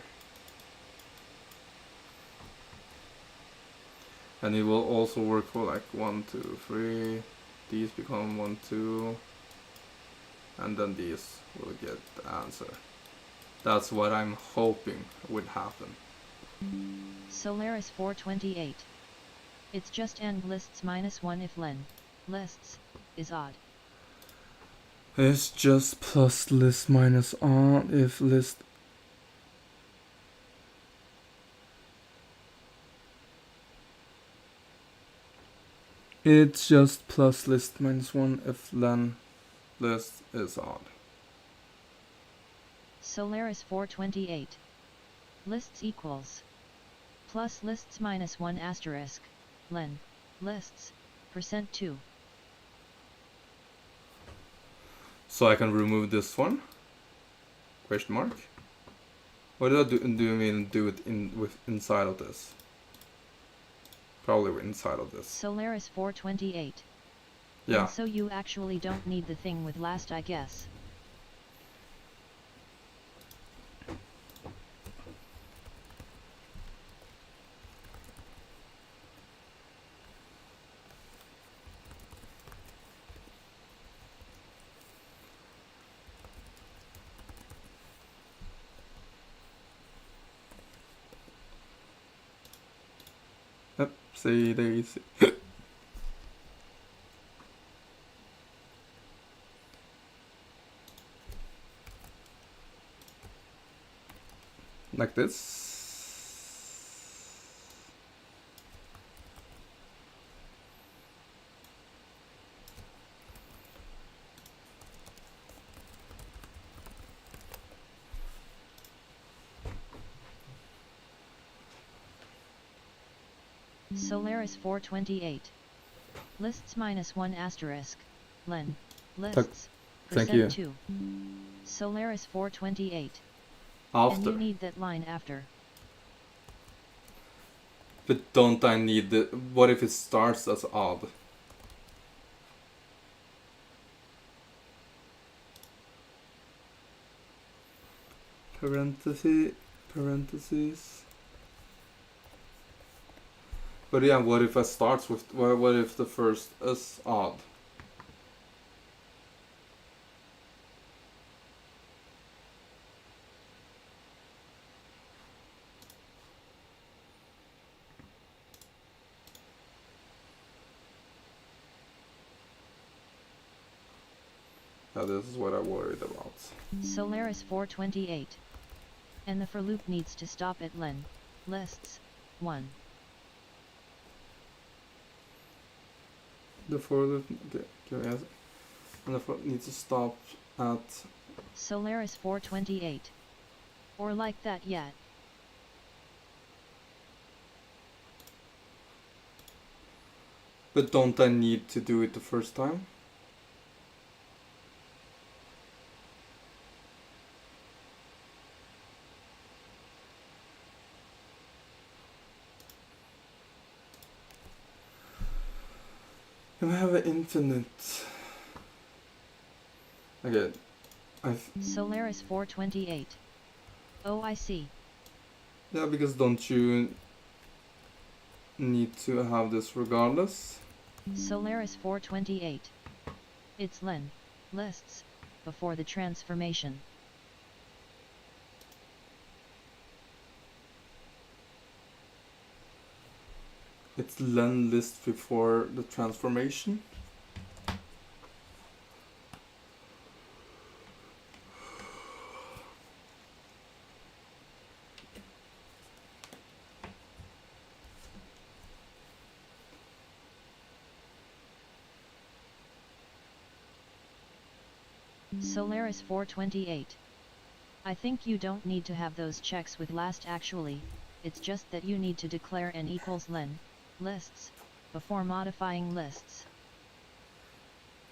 And it will also work for like 1, 2, 3. These become 1, 2, and then these will get the answer. That's what I'm hoping would happen. Solaris 428. It's just AND lists -1 if len lists is odd. It's just plus list minus on if list. It's just plus list minus 1 if len list is odd. Solaris 428. Lists equals plus lists -1 asterisk len lists %2. So I can remove this one? Question mark? What do you mean do it inside of this? Probably inside of this. Solaris 428. Yeah. And so you actually don't need the thing with last, I guess. Oopsie daisy. Like this. Solaris 428. Lists -1 asterisk len lists Thank you. %2. Solaris 428. After. And you need that line after. But don't I need the... What if it starts as odd? Parentheses. But yeah, what if I starts with... What if the first is odd? Now this is what I worried about. Solaris 428. And the for loop needs to stop at len lists 1. The for loop... Okay, and the for needs to stop at... Solaris 428. Or like that yet. But don't I need to do it the first time? Can we have an infinite? Okay, Solaris 428. Oh, I see. Yeah, because don't you need to have this regardless? Solaris 428. It's len, lists, before the transformation. It's len list before the transformation? Solaris 428. I think you don't need to have those checks with last actually, it's just that you need to declare n equals len, lists, before modifying lists.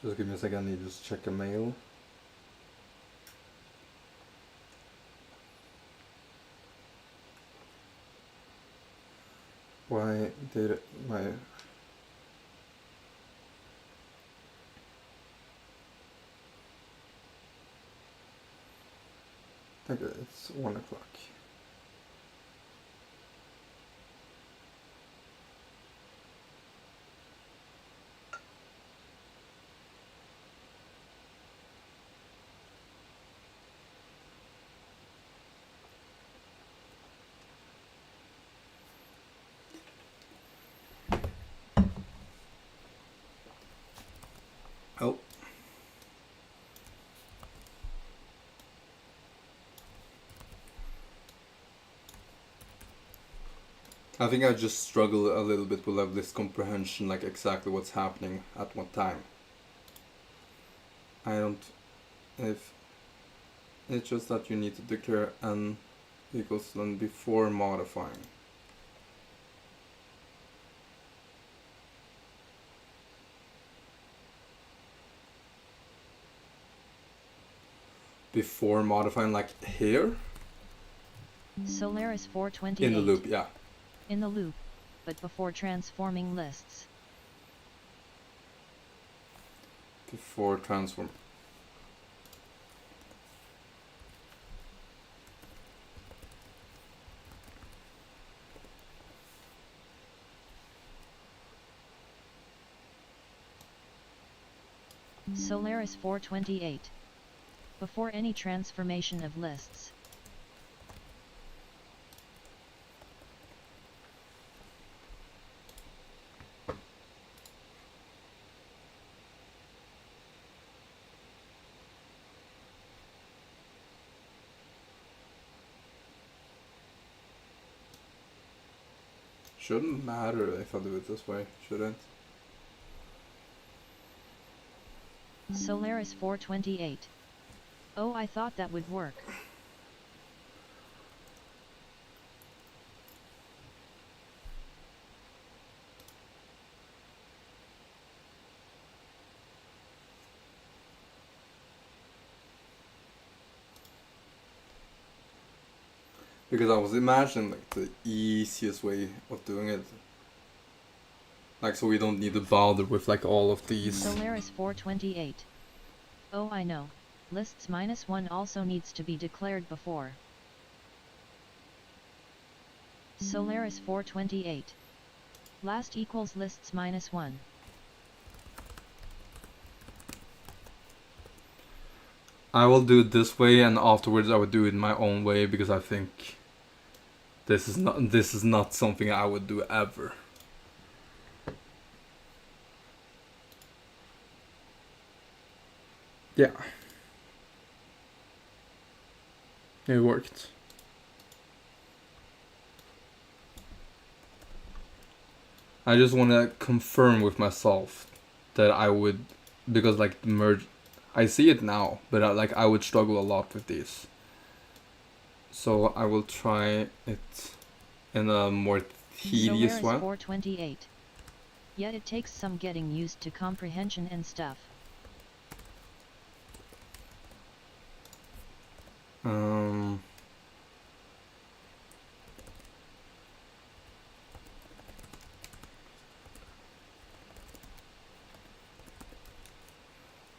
Just give me a second, I need to just check a mail. Why did my... Okay, it's 1 o'clock. Oh. I think I just struggle a little bit with this comprehension, like exactly what's happening at what time. I don't... If... It's just that you need to declare n equals len before modifying. Before modifying, like here? Solaris 428. In the loop, yeah. In the loop, but before transforming lists. Before transform. Solaris 428. Before any transformation of lists. Shouldn't matter if I do it this way, should it? Solaris 428. Oh, I thought that would work. Because I was imagining like the easiest way of doing it. Like so we don't need to bother with like all of these. Solaris 428. Oh, I know. Lists -1 also needs to be declared before. Solaris 428. Last equals lists -1. I will do it this way, and afterwards I would do it my own way because I think this is not something I would do ever. Yeah. It worked. I just want to confirm with myself that I would, because like the merge, I see it now, but I would struggle a lot with these. So I will try it in a more tedious Solaris way. 428. Yet it takes some getting used to comprehension and stuff.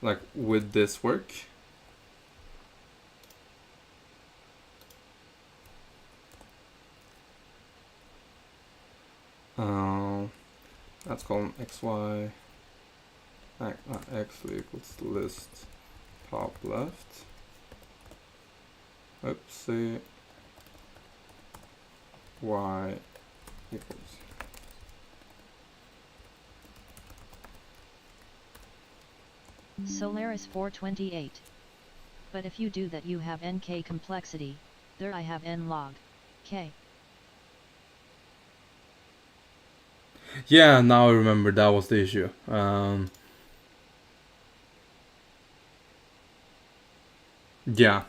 Like, would this work? Let's call them xy x equals list top left. Oopsie. Y equals. Solaris 428. But if you do that, you have nk complexity. There I have n log k. Yeah, now I remember that was the issue. Yeah,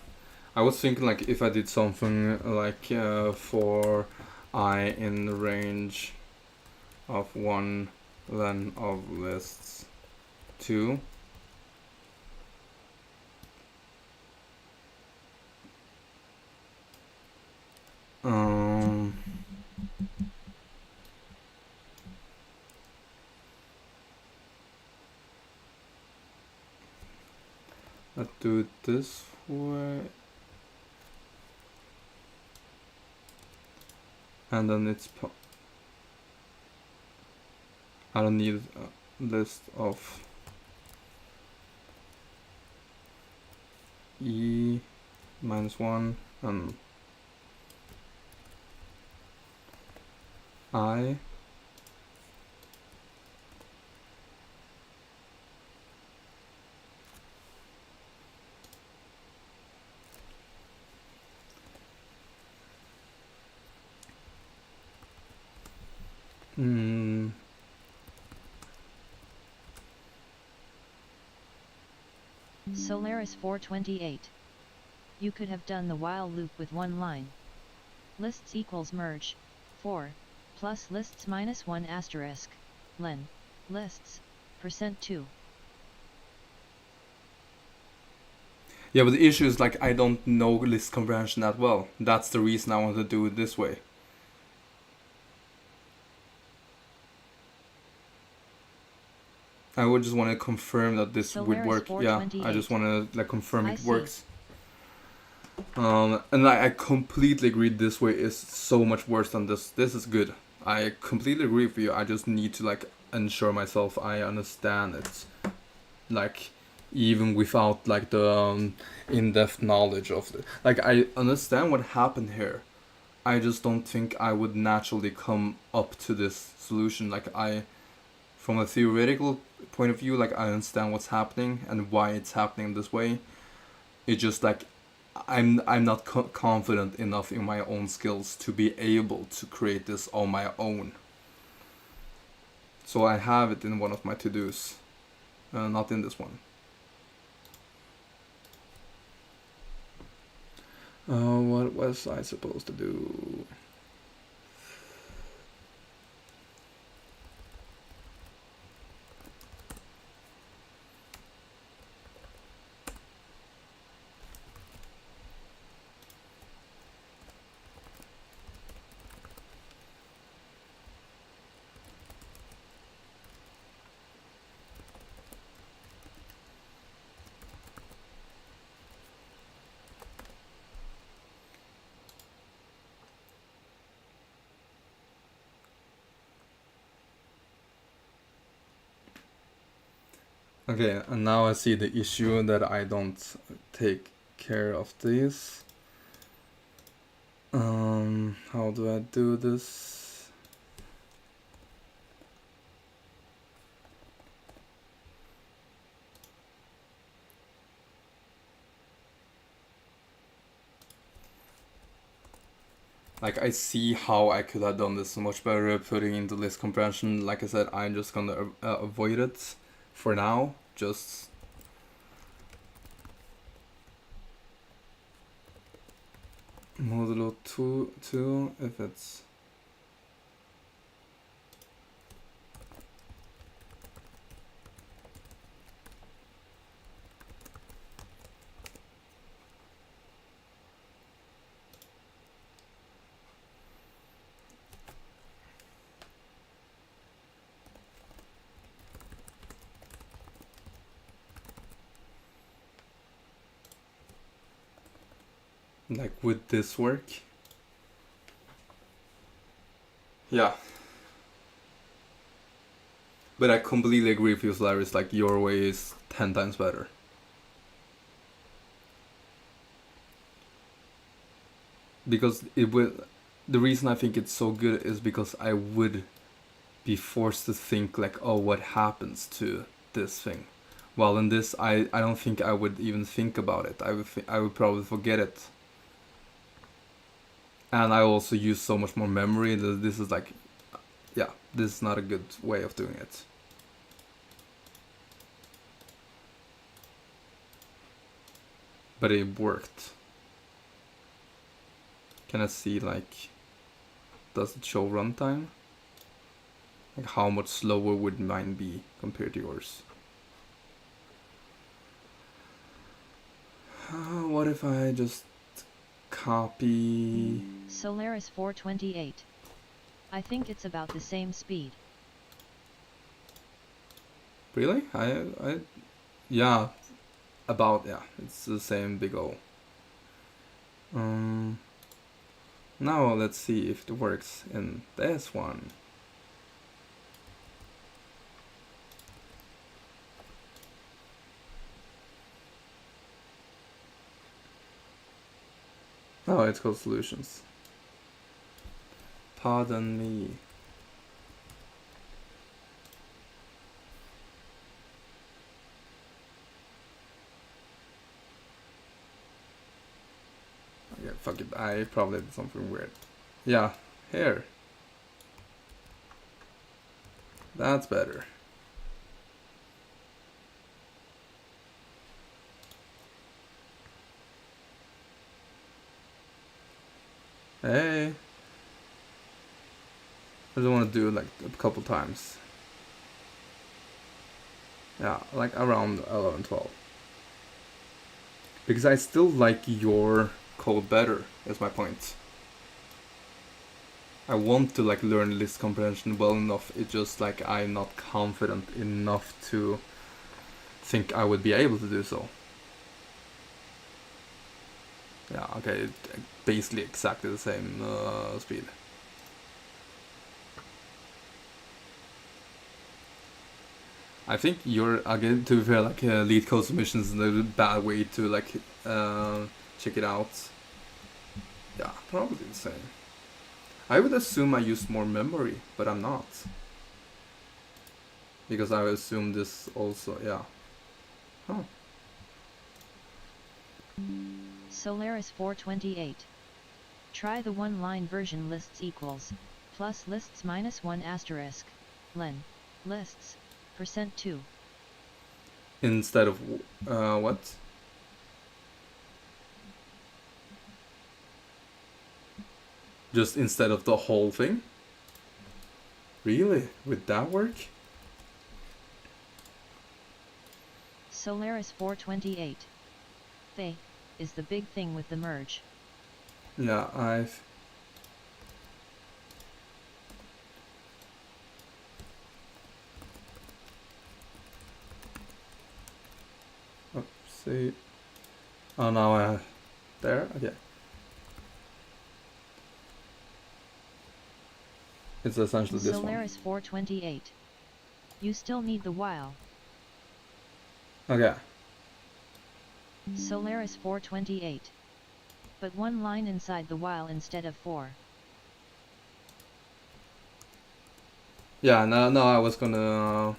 I was thinking like if I did something like for I in the range of 1, then of lists 2. Let's do it this way. And then it's I don't need a list of e minus 1 and I. Solaris 428. You could have done the while loop with one line. Lists equals merge 4 plus lists minus 1 asterisk len lists %2. Yeah, but the issue is like I don't know list comprehension that well. That's the reason I want to do it this way. I would just want to confirm that this would work. Yeah, I just want to like confirm it works. And I completely agree. This way is so much worse than this. This is good. I completely agree with you. I just need to like ensure myself I understand it, like even without like the in-depth knowledge of it. Like I understand what happened here. I just don't think I would naturally come up to this solution. Like from a theoretical point of view, like I understand what's happening and why it's happening this way. It's just like I'm not confident enough in my own skills to be able to create this on my own. So I have it in one of my to-dos, not in this one. What was I supposed to do? Okay, and now I see the issue that I don't take care of these. How do I do this? Like I see how I could have done this much better, putting in the list comprehension. Like I said, I'm just gonna avoid it for now. Just modulo 2 if it's like would this work? Yeah. But I completely agree with you, Solaris, like your way is 10 times better. Because it would, the reason I think it's so good is because I would be forced to think like, oh, what happens to this thing? While in this, I don't think I would even think about it. I would probably forget it. And I also use so much more memory that this is like, yeah, this is not a good way of doing it. But it worked. Can I see, like, does it show runtime? Like how much slower would mine be compared to yours? What if I just copy... Solaris 428. I think it's about the same speed. Really? Yeah, about, yeah, it's the same big O. Now let's see if it works in this one. Oh, it's called solutions. Pardon me. Yeah, fuck it. I probably did something weird. Yeah, here. That's better. Hey. I just want to do it like a couple times. Yeah, like around 11, 12. Because I still like your code better, is my point. I want to like learn list comprehension well enough, it's just like I'm not confident enough to think I would be able to do so. Yeah, okay, basically exactly the same speed. I think you're, again, to be fair, like Leetcode submissions is a bad way to like check it out. Yeah, probably the same. I would assume I used more memory, but I'm not. Because I assume this also, yeah. Huh. Solaris 428. Try the one-line version lists equals, plus lists minus 1 asterisk, len, lists, %2. Instead of, what? Just instead of the whole thing? Really? Would that work? Solaris 428. They is the big thing with the merge. Yeah, I've... See. Oh, now there? Okay. It's essentially this one. Solaris 428. You still need the while. Okay. Solaris 428. But one line inside the while instead of 4. Yeah, no, I was gonna...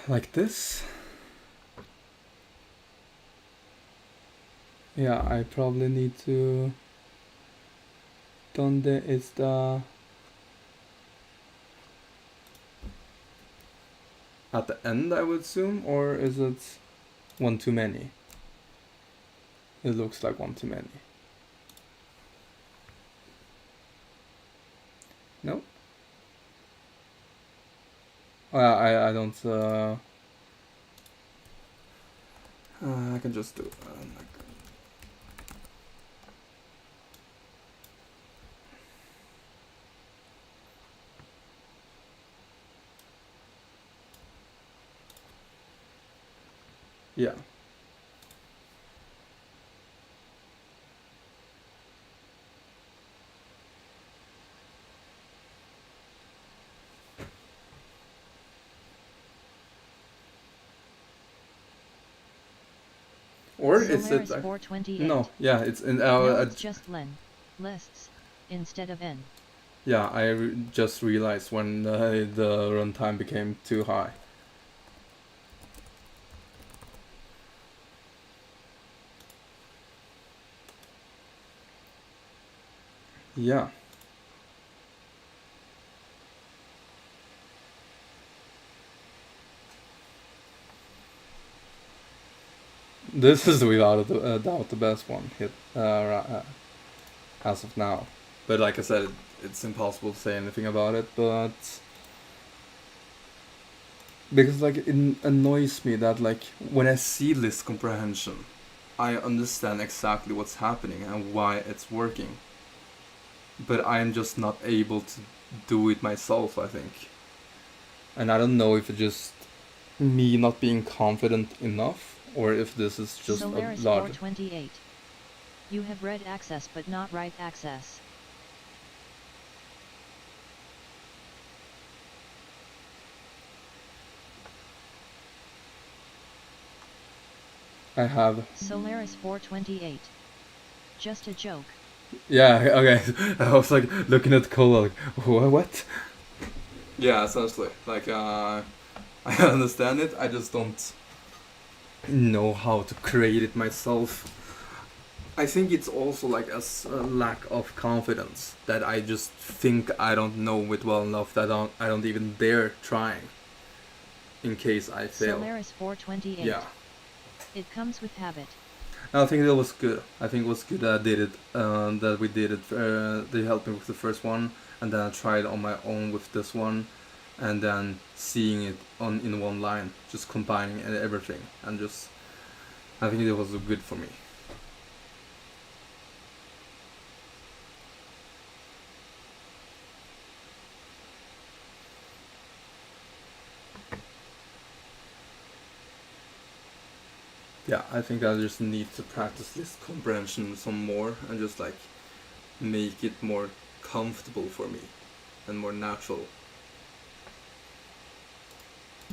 like this. Yeah, I probably need to... Donde está... At the end, I would assume, or is it one too many? It looks like one too many. No? I don't... I can just do it. Yeah. Or is it Solaris like 428. no? Yeah, it's in No, it's just len lists instead of n. yeah. Just realized when the runtime became too high. Yeah. This is without a doubt the best one hit as of now. But like I said, it's impossible to say anything about it. But because like it annoys me that like when I see list comprehension, I understand exactly what's happening and why it's working. But I am just not able to do it myself, I think. And I don't know if it's just me not being confident enough or if this is just Solaris a large. 428. You have read access but not write access. I have. Solaris 428. Just a joke. Yeah, okay. I was like looking at the code like, what? Yeah, essentially. Like, I understand it, I just don't know how to create it myself. I think it's also like a lack of confidence that I just think I don't know it well enough that I don't even dare trying in case I fail. Solaris 428. Yeah. It comes with habit. I think that was good. I think it was good that I did it. That we did it. They helped me with the first one, and then I tried on my own with this one, and then seeing it on in one line, just combining everything, and just I think it was good for me. Yeah, I think I just need to practice list comprehension some more and just like make it more comfortable for me and more natural.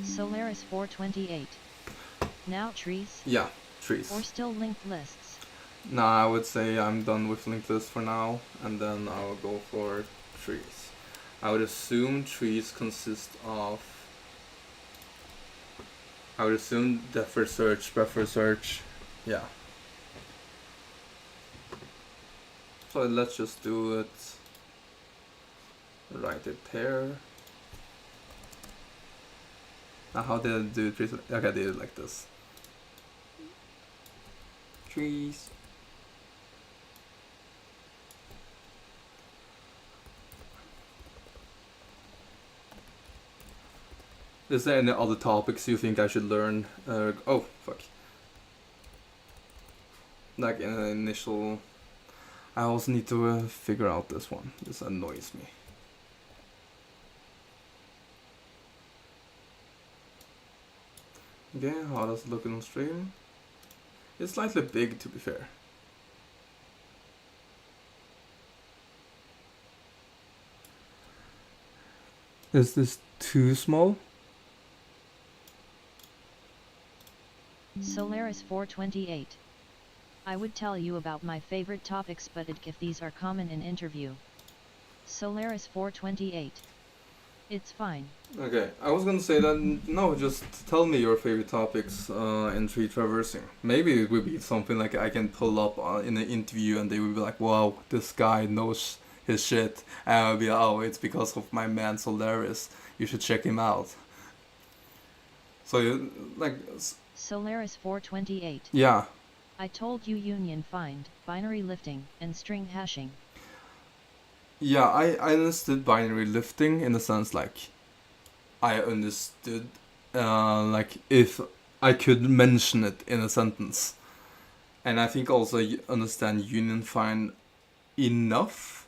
Solaris 428. Now trees? Yeah, trees. Or still linked lists? Nah, I would say I'm done with linked lists for now, and then I'll go for trees. I would assume trees consist of. I would assume depth first search, breadth first search, yeah. So let's just do it. Write it here. Now how did I do trees? Okay, I did it like this. Trees. Is there any other topics you think I should learn? Oh, fuck. Like in an initial. I also need to figure out this one. This annoys me. Okay, how does it look on stream? It's slightly big, to be fair. Is this too small? Solaris 428. I would tell you about my favorite topics, but if these are common in interview. Solaris 428. It's fine. Okay, I was gonna say that no, just tell me your favorite topics in tree traversing. Maybe it would be something like I can pull up in an interview and they would be like, wow, this guy knows his shit. And I would be like, oh, it's because of my man Solaris. You should check him out. So, like. Solaris 428. Yeah. I told you union find, binary lifting, and string hashing. Yeah, I understood binary lifting in the sense like I understood like if I could mention it in a sentence. And I think also you understand union find enough.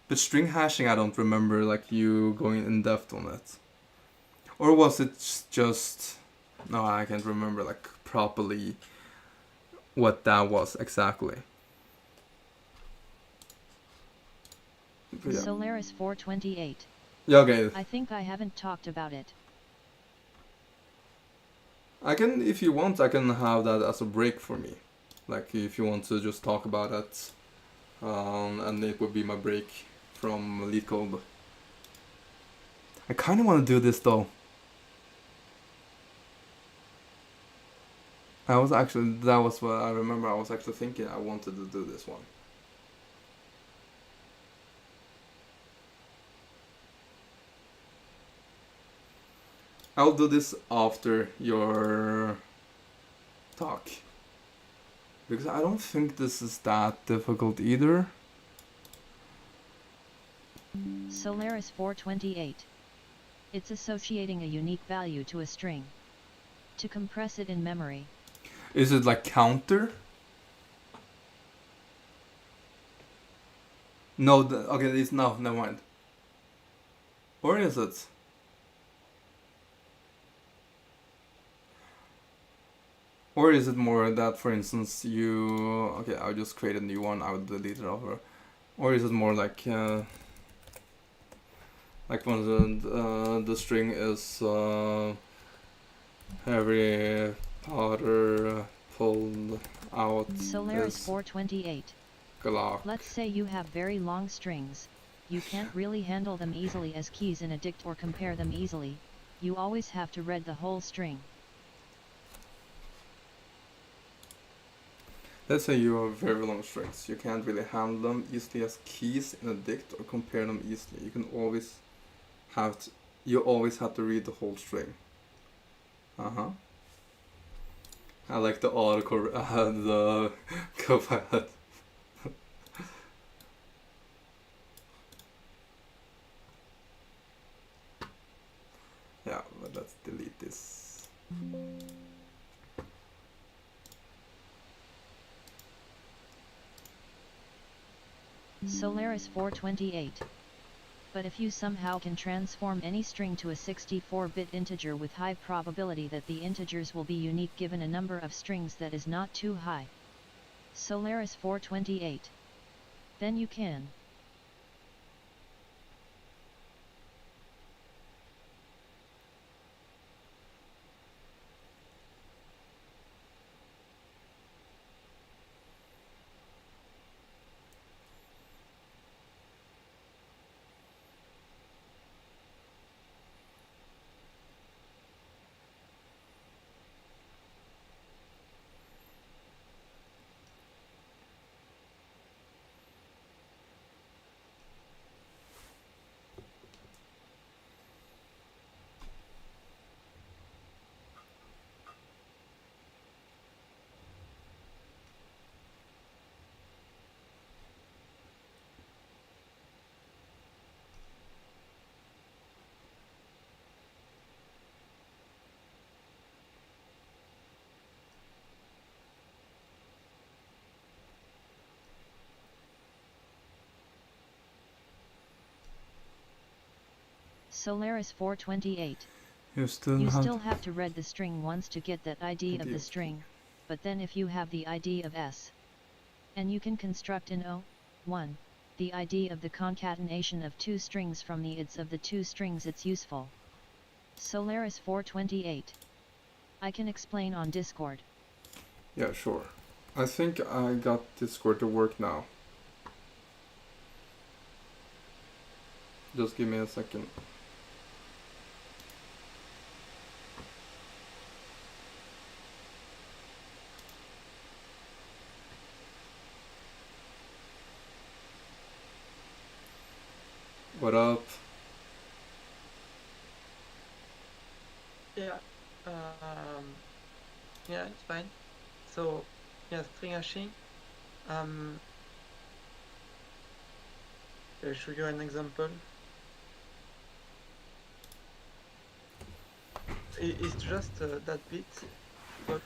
But string hashing I don't remember like you going in depth on it. Or was it just no, I can't remember like properly what that was exactly. Yeah. Solaris 428. Yeah, okay. I think I haven't talked about it. I can, if you want, I can have that as a break for me. Like, if you want to just talk about it, and it would be my break from Leetcode. I kind of want to do this though. That was what I remember. I was actually thinking I wanted to do this one. I'll do this after your talk. Because I don't think this is that difficult either. Solaris 428. It's associating a unique value to a string. To compress it in memory. Is it like counter? No, okay, it's no, never mind. Or is it? Or is it more that, for instance, you... Okay, I'll just create a new one, I would delete it over. Or is it more like when the string is every powder pulled out Solaris is 428. Glock. Let's say you have very long strings. You can't really handle them easily as keys in a dict or compare them easily. You always have to read the whole string. Let's say you have very long strings. You can't really handle them easily as keys in a dict or compare them easily. You always have to read the whole string. I like the autocorrect, the copilot. Yeah, but let's delete this. Solaris 428. But if you somehow can transform any string to a 64-bit integer with high probability that the integers will be unique given a number of strings that is not too high. Solaris 428. Then you can. Solaris 428. You still have to read the string once to get that ID of the string, but then if you have the ID of S, and you can construct in O1, the ID of the concatenation of two strings from the IDs of the two strings, it's useful. Solaris 428. I can explain on Discord. Yeah, sure. I think I got Discord to work now. Just give me a second. What up? Yeah, yeah, it's fine. So, yeah, string hashing. I'll show you an example. It's just that bit, but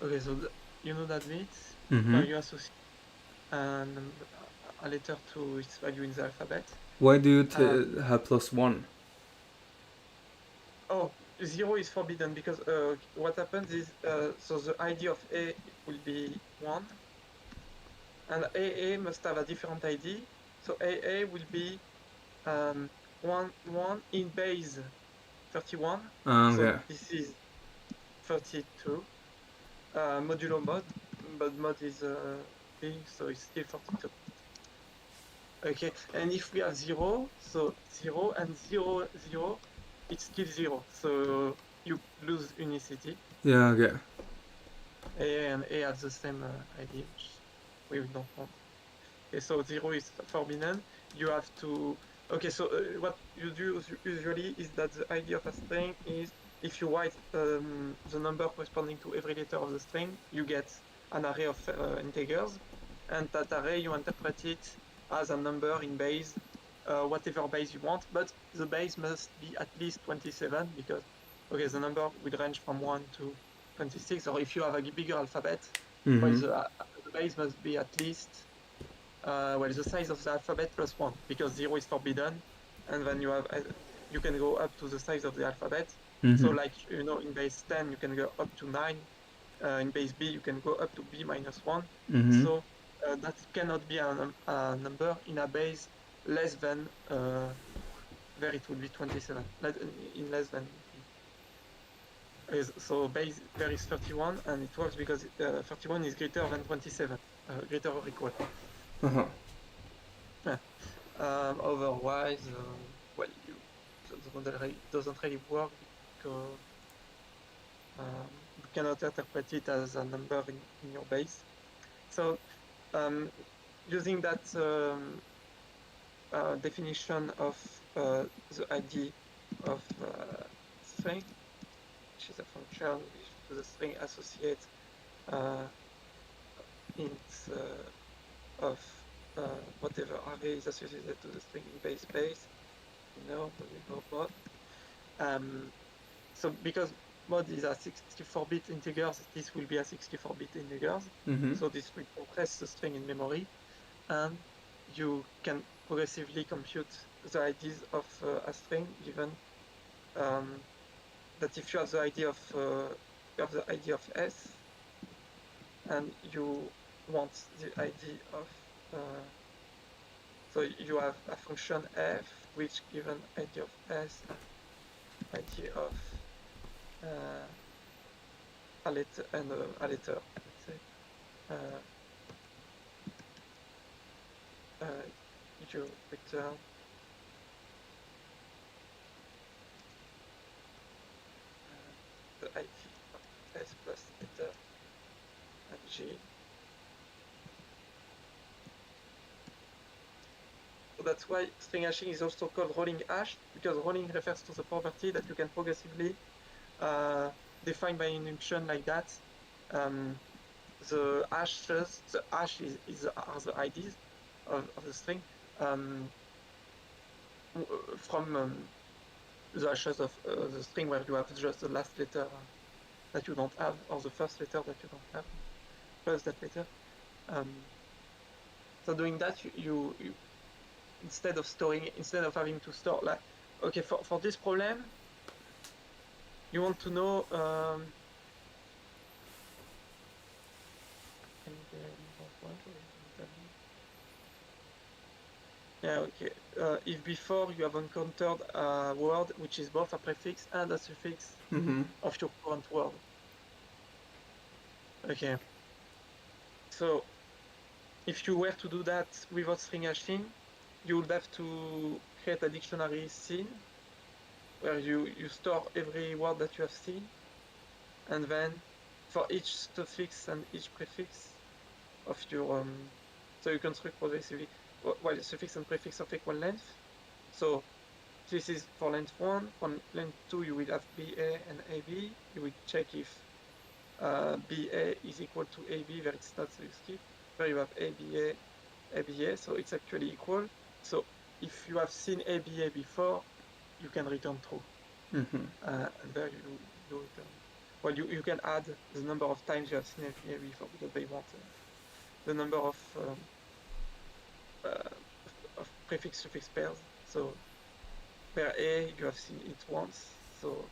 okay, so you know that bit where you associate a letter to its value in the alphabet. Why do you have +1? Oh, 0 is forbidden because what happens is so the ID of A will be 1, and AA must have a different ID. So AA will be 1 in base 31. So Okay. this is 32 modulo mod, but mod is B, so it's still 42. Okay, and if we have 0, so 0 and 0, 0, it's still 0. So you lose unicity. Yeah, okay. A and A have the same ID, which we don't want. Okay, so 0 is forbidden. You have to. Okay, so what you do usually is that the ID of a string is if you write the number corresponding to every letter of the string, you get an array of integers, and that array you interpret it as a number in base, whatever base you want, but the base must be at least 27 because okay, the number will range from 1 to 26, or if you have a bigger alphabet, well, the base must be at least well, the size of the alphabet plus 1, because 0 is forbidden, and then you have you can go up to the size of the alphabet. So like, you know, in base 10 you can go up to 9, in base B you can go up to B minus 1. So that cannot be a number in a base less than there it will be 27, in less than so base there is 31, and it works because 31 is greater than 27, greater or equal. Uh-huh. Yeah. Otherwise, well, the model doesn't really work because you cannot interpret it as a number in your base. So using that definition of the ID of string, which is a function which to the string associates int of whatever array is associated to the string in base space, you know mod. So because mod is a 64-bit integers, this will be a 64-bit integers. So this will compress the string in memory, and you can progressively compute the IDs of a string given that if you have the ID of S, and you want the ID of so you have a function f which given ID of S and ID of a letter and a letter, let's say, you return the ID of S plus letter and G. So that's why string hashing is also called rolling hash, because rolling refers to the property that you can progressively define by induction like that. The hashes, the hash are the IDs of the string from the hashes of the string where you have just the last letter that you don't have, or the first letter that you don't have, plus that letter. So doing that, you instead of having to store, like, okay, for this problem, you want to know yeah, okay. If before you have encountered a word which is both a prefix and a suffix of your current word. Okay. So if you were to do that without string hashing, you would have to create a dictionary scene where you store every word that you have seen, and then for each suffix and each prefix of your so you construct progressively while suffix and prefix of equal length. So this is for length 1. For length 2 you will have BA and AB. You will check if BA is equal to AB, where it's not, so you skip. Where you have ABA, ABA, so it's actually equal. So if you have seen ABA before, you can return true. And there you return. Well, you can add the number of times you have seen ABA before, because they want the number of prefix-suffix pairs. So per A, you have seen it once, so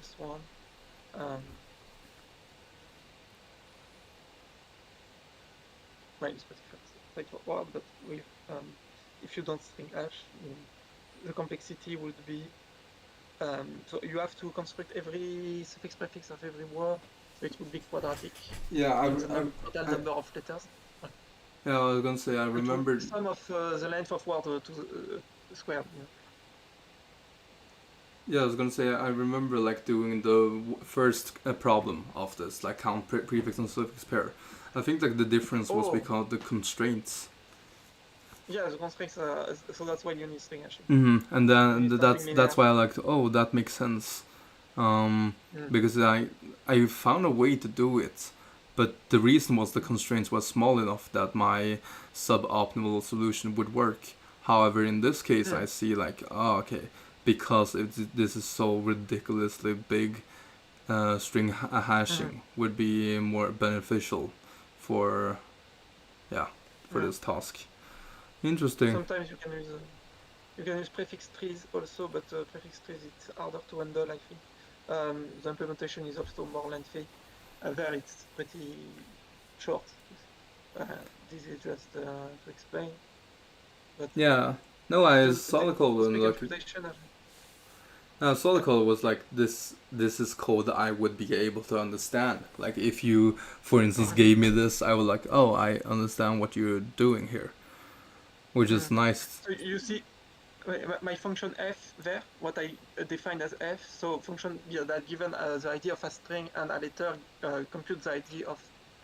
plus 1. Right, it's pretty straightforward, but with if you don't string hash, the complexity would be so you have to construct every suffix prefix of every word, so it would be quadratic Yeah, in the total number of letters. yeah, I was gonna say I Which would be remember. sum of the length of word to the square. Yeah, I was gonna say I remember like doing the first problem of this, like count prefix and suffix pair. I think like the difference was Oh, because the constraints. yeah, the constraints. So that's why you need string hashing. And You then need something linear. that's why I like oh that makes sense, because I found a way to do it, but the reason was the constraints was small enough that my suboptimal solution would work. However, in this case, I see like oh okay because this is so ridiculously big, string hashing would be more beneficial for this task. Interesting. Sometimes you can use prefix trees also, but prefix trees it's harder to handle. I think the implementation is also more lengthy. There it's pretty short. This is just to explain. But Yeah. No, I saw the code the and like computation. saw the code was like this is code that I would be able to understand. Like if you, for instance, gave me this, I would like, oh, I understand what you're doing here, which is nice. So you see, my function f there, what I defined as f. So function that given the ID of a string and a letter compute the ID of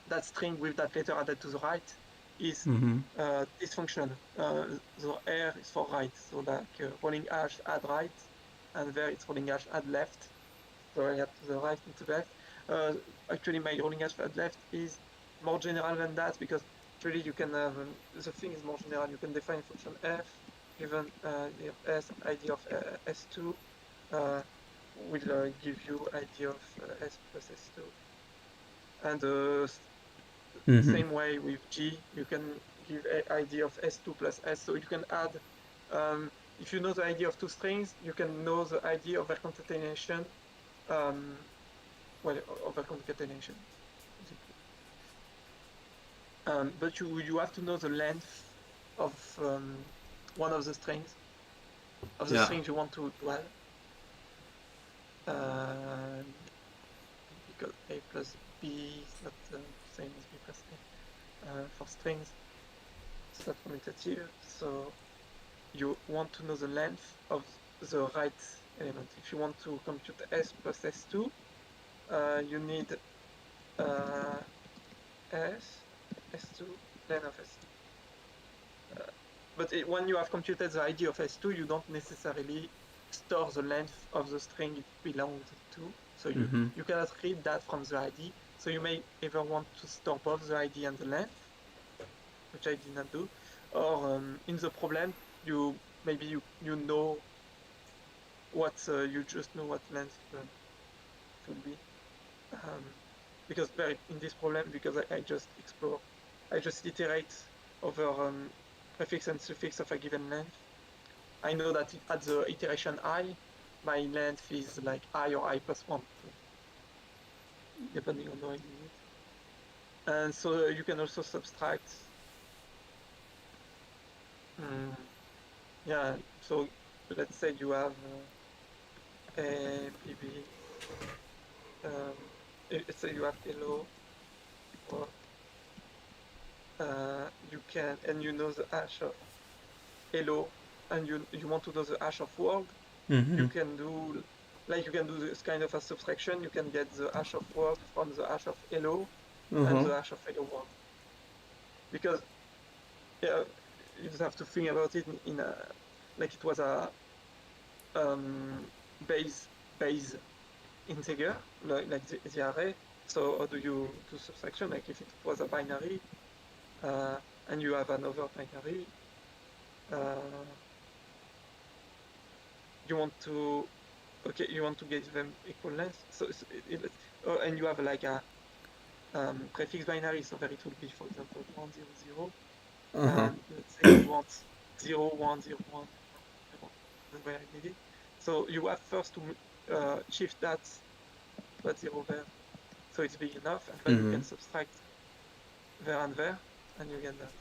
that string with that letter added to the right is this function. The R is for right, so like rolling hash add right, and there it's rolling hash add left. So I add to the right and to the left. Actually, my rolling hash add left is more general than that because actually you can have the thing is more general. You can define function f given s id of s2 will give you id of s plus s2, and same way with g you can give id of s2 plus s, so you can add if you know the id of two strings you can know the id of their concatenation, over concatenation. But you have to know the length of one of the strings you want to add. Because a plus b is not the same as b plus a for strings. It's not commutative, so you want to know the length of the right element. If you want to compute s plus s2, you need s2 length of s2. But when you have computed the ID of s2, you don't necessarily store the length of the string it belongs to. So you cannot read that from the ID. So you may either want to store both the ID and the length, which I did not do, or in the problem you know what you just know what length should be. Because in this problem, because I just explore, I just iterate over prefix and suffix of a given length. I know that at the iteration I, my length is like I or I plus 1, so depending on how I do it. And so you can also subtract. Yeah, so let's say you have a PB. Let's say you have hello, or you can, and you know the hash of hello, and you want to know the hash of world. You can do this kind of a subtraction. You can get the hash of world from the hash of hello and the hash of hello world, because you just have to think about it in a like it was a base integer like the array. So how do you do subtraction? Like if it was a binary and you have another binary, you want to get them equal length. So and you have like a prefix binary, so there it will be, for example, 1 0 0, and let's say you want 0 1 0 1 1. That's where I did it. So you have first to shift that put 0 there, so it's big enough, and then you can subtract there, and you get that.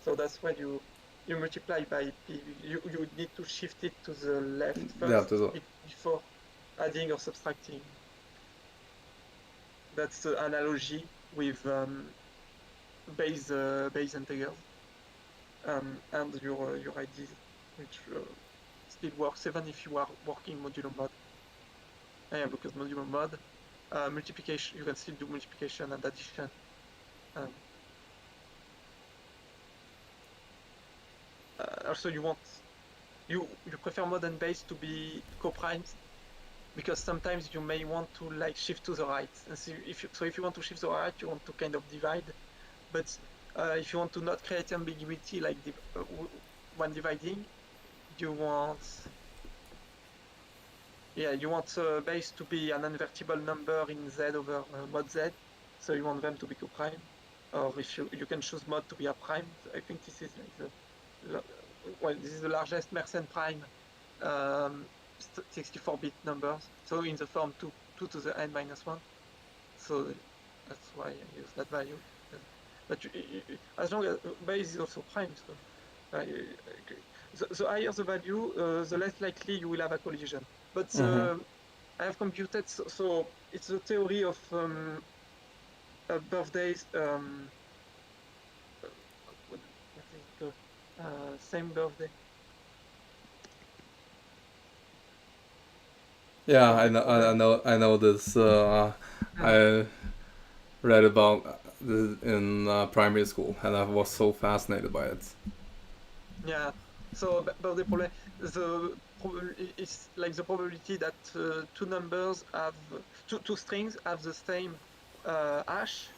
So that's why you multiply by p. You need to shift it to the left first before adding or subtracting. That's the analogy with base integers and your IDs, which still works even if you are working modulo mode. Yeah, because modulo mode multiplication, you can still do multiplication and addition. Also, you prefer mod and base to be co-primed, because sometimes you may want to like shift to the right. And so if you want to shift to the right, you want to kind of divide. But if you want to not create ambiguity, like when dividing, you want base to be an invertible number in Z over mod Z. So you want them to be co-prime, or if you can choose mod to be a prime. I think this is like this is the largest Mersenne prime 64-bit numbers. So in the form 2 to the n minus 1. So that's why I use that value. But as long as base is also prime, so the higher the value, the less likely you will have a collision. But I have computed, so it's the theory of birthdays. What is it called? Same birthday. Yeah, I know this. I read about this in primary school, and I was so fascinated by it. Yeah. So birthday problem, it's like the probability that two strings have the same hash,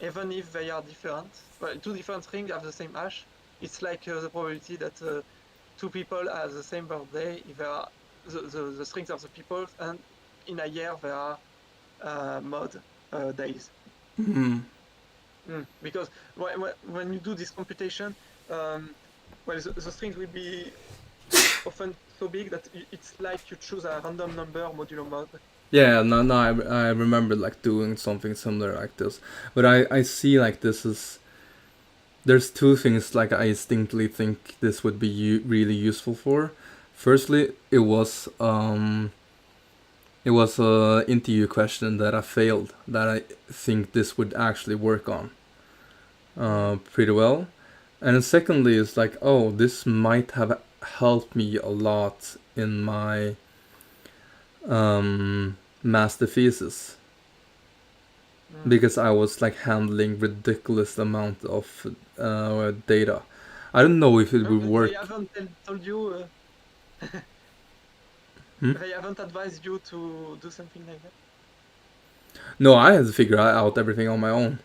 even if they are different. Well, two different strings have the same hash. It's like the probability that two people have the same birthday if they are the strings are the people, and in a year there are mod days. Because when you do this computation, well, the strings will be often so big that it's like you choose a random number modulo mod. Yeah, no, I remember like doing something similar like this, but I see like this is. There's two things like I instinctively think this would be really useful for. Firstly, it was an interview question that I failed that I think this would actually work on pretty well. And then secondly, it's like, oh, this might have helped me a lot in my master thesis, because I was like handling ridiculous amount of data. I don't know if it would work. They haven't told you. They haven't advised you to do something like that. No, I had to figure out everything on my own.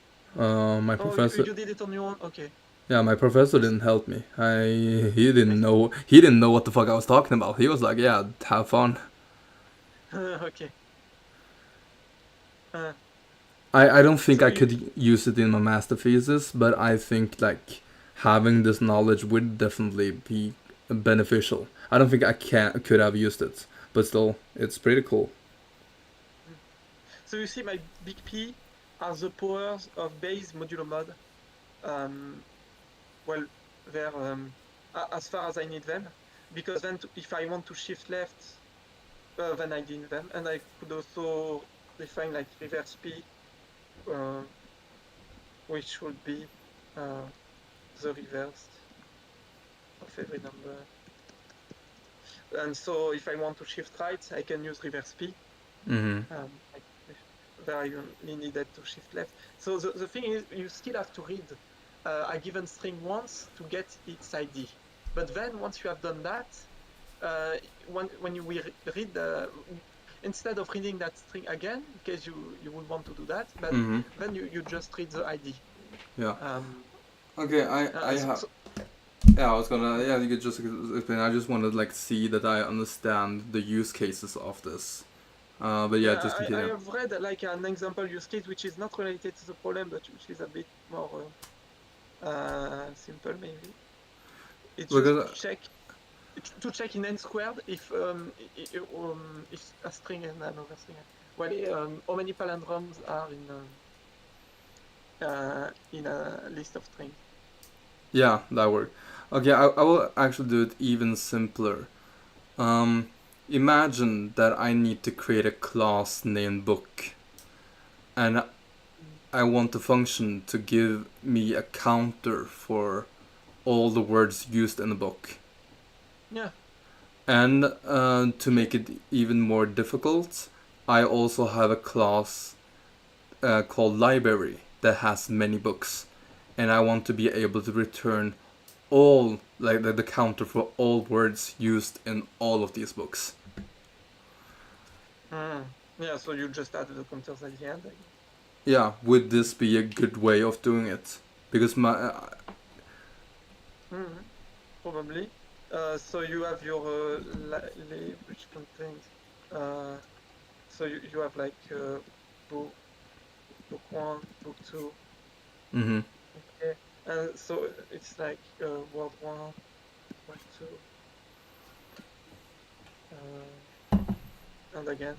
My professor. You did it on your own. Okay. Yeah, my professor didn't help me. He didn't know. He didn't know what the fuck I was talking about. He was like, "Yeah, have fun." Okay. I don't think I could use it in my master thesis, but I think like having this knowledge would definitely be beneficial. I don't think I could have used it, but still, it's pretty cool. So you see, my big P are the powers of base modulo mod. Well, they're as far as I need them, because then if I want to shift left, then I need them, and I could also define like reverse P, which would be the reverse of every number. And so if I want to shift right, I can use reverse P. There I only needed to shift left. So the thing is, you still have to read a given string once to get its ID. But then once you have done that, when you will read instead of reading that string again, in case you would want to do that, but then you just read the ID. Yeah. Okay, I have. Yeah, I was gonna. Yeah, you could just explain. I just wanted to like see that I understand the use cases of this. But yeah, just continue. I have read like an example use case which is not related to the problem, but which is a bit more simple maybe. It's just to check to check in n squared if a string and another string. Well, how many palindromes are in a list of strings? Yeah, that works. Okay, I will actually do it even simpler. Imagine that I need to create a class named book, and I want the function to give me a counter for all the words used in the book. Yeah. And to make it even more difficult, I also have a class called library that has many books, and I want to be able to return all like the counter for all words used in all of these books. Yeah, so you just add the counters at the end, I guess. Yeah, would this be a good way of doing it? Because my Probably. So you have your lib, which contains. So you have like book one, book two. mm-hmm. Okay. And so it's like word one, word two, and again.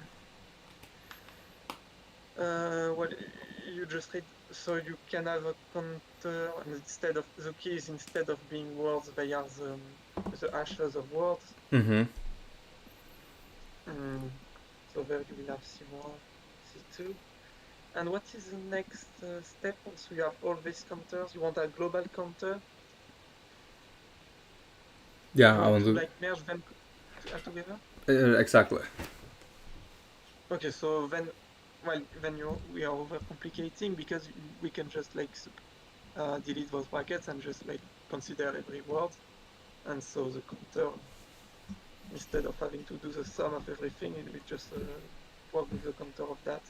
Well, you just read, so you can have a counter, and instead of the keys, instead of being words, they are the hashes of words. Mm-hmm. So there you will have C1, C2. And what is the next step once we have all these counters? You want a global counter? Yeah, You I want want to to like merge them together? exactly. Okay, so then, well, we are overcomplicating because we can just like delete those brackets and just like consider every word. And so the counter, instead of having to do the sum of everything, it will just work with the counter of that.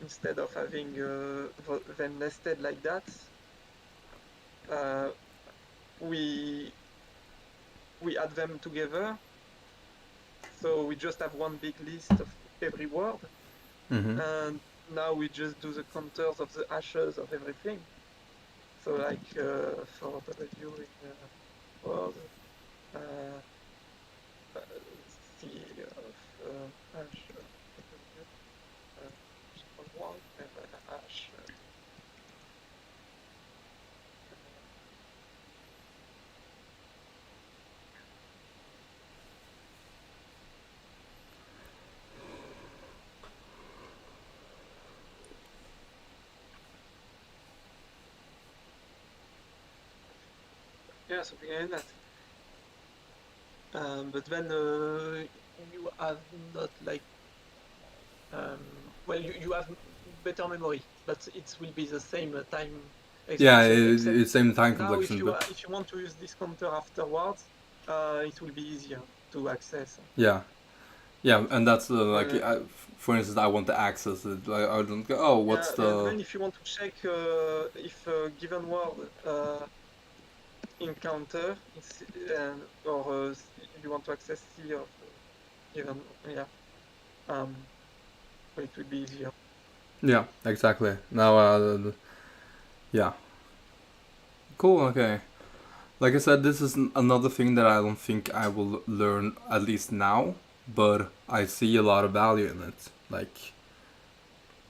Instead of having them nested like that, we add them together. So we just have one big list of every word, Mm-hmm. and now we just do the counters of the hashes of everything. So like for W in word, uh, C of hash W equals 1, and then hash. Yeah, something like that. But then you have not like well, you have better memory, but it will be the same time Yeah, execution, except it's same time now if complexion, you but if you want to use this counter afterwards, it will be easier to access. yeah, yeah, and that's like Uh, for instance, I want to access it. Like I don't go. Oh, what's yeah, and the then if you want to check if a given word in counter or you want to access C of given, yeah, well, it will be easier. yeah, exactly. Now, yeah, cool. Okay. Like I said, this is another thing that I don't think I will learn at least now, but I see a lot of value in it. Like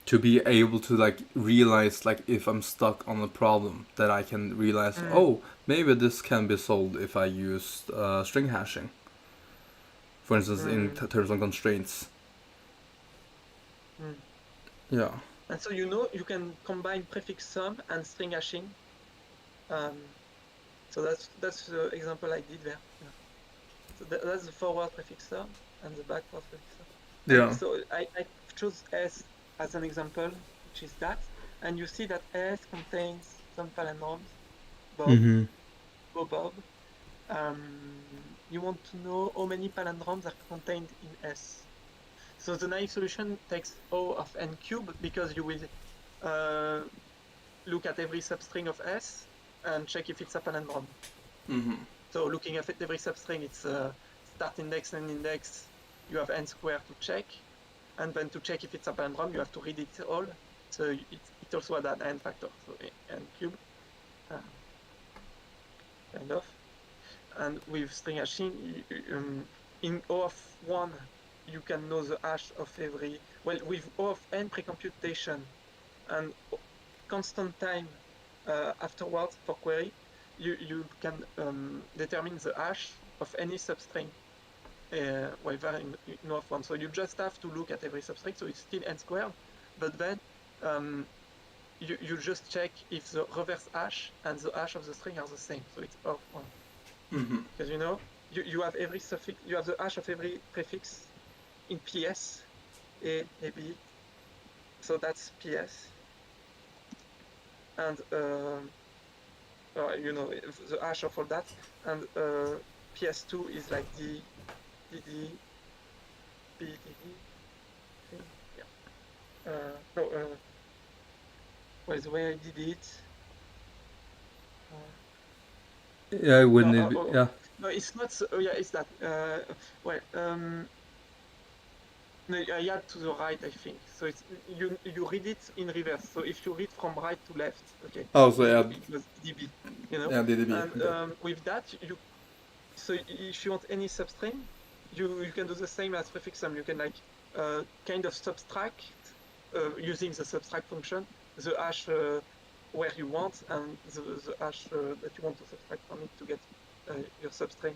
to be able to like realize like if I'm stuck on a problem that I can realize, oh, maybe this can be solved if I use string hashing. For instance, in Mm. terms of constraints. Mm. Yeah. And so you can combine prefix sum and string hashing. So that's the example I did there. Yeah. So that's the forward prefix sum and the backward prefix sum. And Yeah. so I chose S as an example, which is that. And you see that S contains some palindromes, Bob, Mm-hmm. Bob. You want to know how many palindromes are contained in S. So the naive solution takes O of n cubed because you will look at every substring of S and check if it's a palindrome. Mm-hmm. So looking at every substring, it's start index and index. You have n squared to check. And then to check if it's a palindrome, you have to read it all. So it also had an n factor, so n cubed, kind of. And with string hashing, in O of 1, you can know the hash of every, well, with O of n precomputation and constant time afterwards for query, you can determine the hash of any substring whether in O of 1. So you just have to look at every substring, so it's still n squared, but then you just check if the reverse hash and the hash of the string are the same, so it's O of 1. Because you have every suffix, you have the hash of every prefix in PS, A, B, so that's PS. And the hash of all that, and PS2 is like D, DD, B, DD, yeah. Well, the way I did it. Yeah, it wouldn't. Yeah. No, it's not. So, yeah, it's that. No, I add to the right, I think. So it's you read it in reverse. So if you read from right to left, okay. Oh, so yeah. It was DB, you know. Yeah, DDB. And Okay. with that, so if you want any substring, you can do the same as prefix sum. You can like kind of subtract using the subtract function the hash where you want and the hash that you want to subtract from it to get your substring.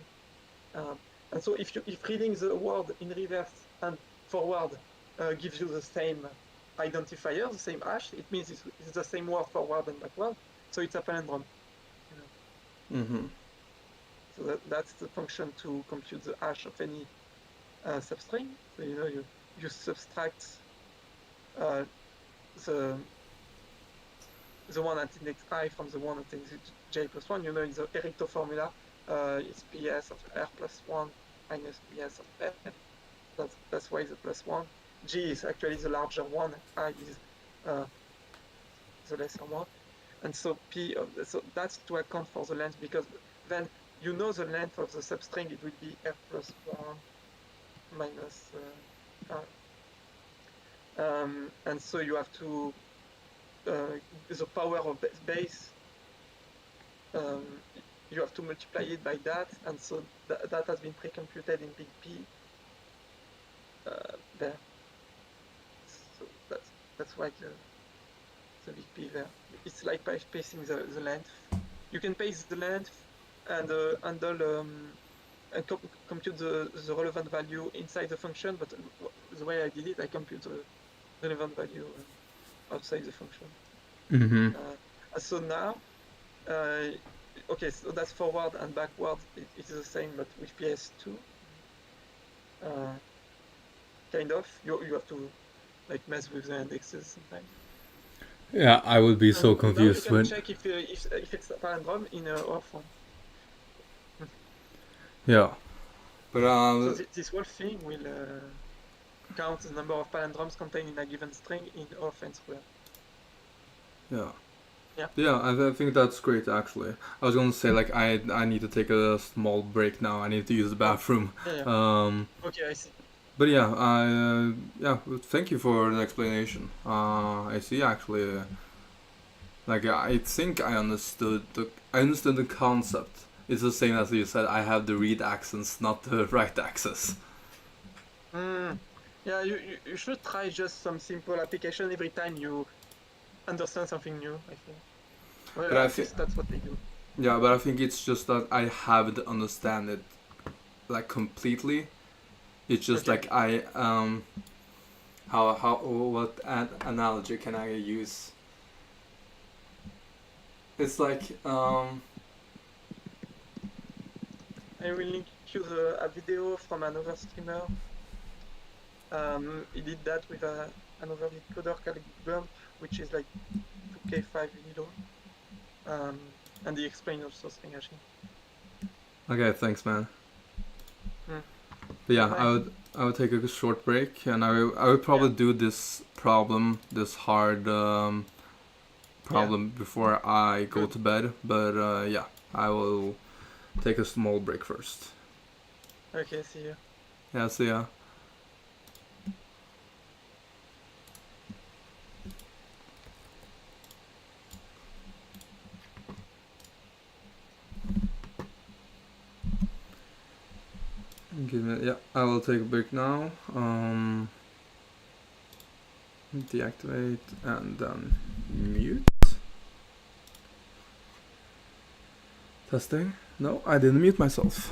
And so if reading the word in reverse and forward gives you the same identifier, the same hash, it means it's the same word forward and backward. So it's a palindrome. So that's the function to compute the hash of any substring. So you subtract the one at index I from the one at index j plus 1. In the Ericto formula, it's PS of R plus 1 minus PS of R. That's why the plus 1. G is actually the larger one, I is the lesser one. And so so that's to account for the length, because then the length of the substring, it will be R plus 1 minus R. And so you have to, the power of base, you have to multiply it by that, and so that has been pre-computed in big P there. So that's why the big P there. It's like by spacing the length. You can paste the length and handle and compute the relevant value inside the function, but the way I did it, I compute the relevant value outside the function. So now, okay, so that's forward and backward. It's the same, but with PS2. Kind of. You have to like mess with the indexes sometimes. Yeah, I would be so confused now you can check if it's a palindrome in O of 1. Yeah, but so this whole thing will count the number of palindromes contained in a given string in O of n squared. Yeah. Yeah. Yeah, I think that's great actually. I was gonna say like I need to take a small break now. I need to use the bathroom. Okay, I see. But yeah, thank you for the explanation. I see actually. Like I think I understood the concept. It's the same as you said. I have the read access, not the write access. Yeah, you should try just some simple application every time you understand something new, I think. Well, but at least that's what they do. Yeah, but I think it's just that I haven't understand it like completely. It's just like I what analogy can I use? It's like I will link you a video from another streamer. He did that with another Leetcoder called Burn, which is like 2K5 Lilo. And he explained also string hashing. Okay, thanks, man. But yeah, I would take a short break, and I would probably do this hard problem before I go to bed. But yeah, I will take a small break first. Okay, see you. Yeah, see ya. Yeah, I will take a break now. Deactivate and then mute. Testing. No, I didn't mute myself.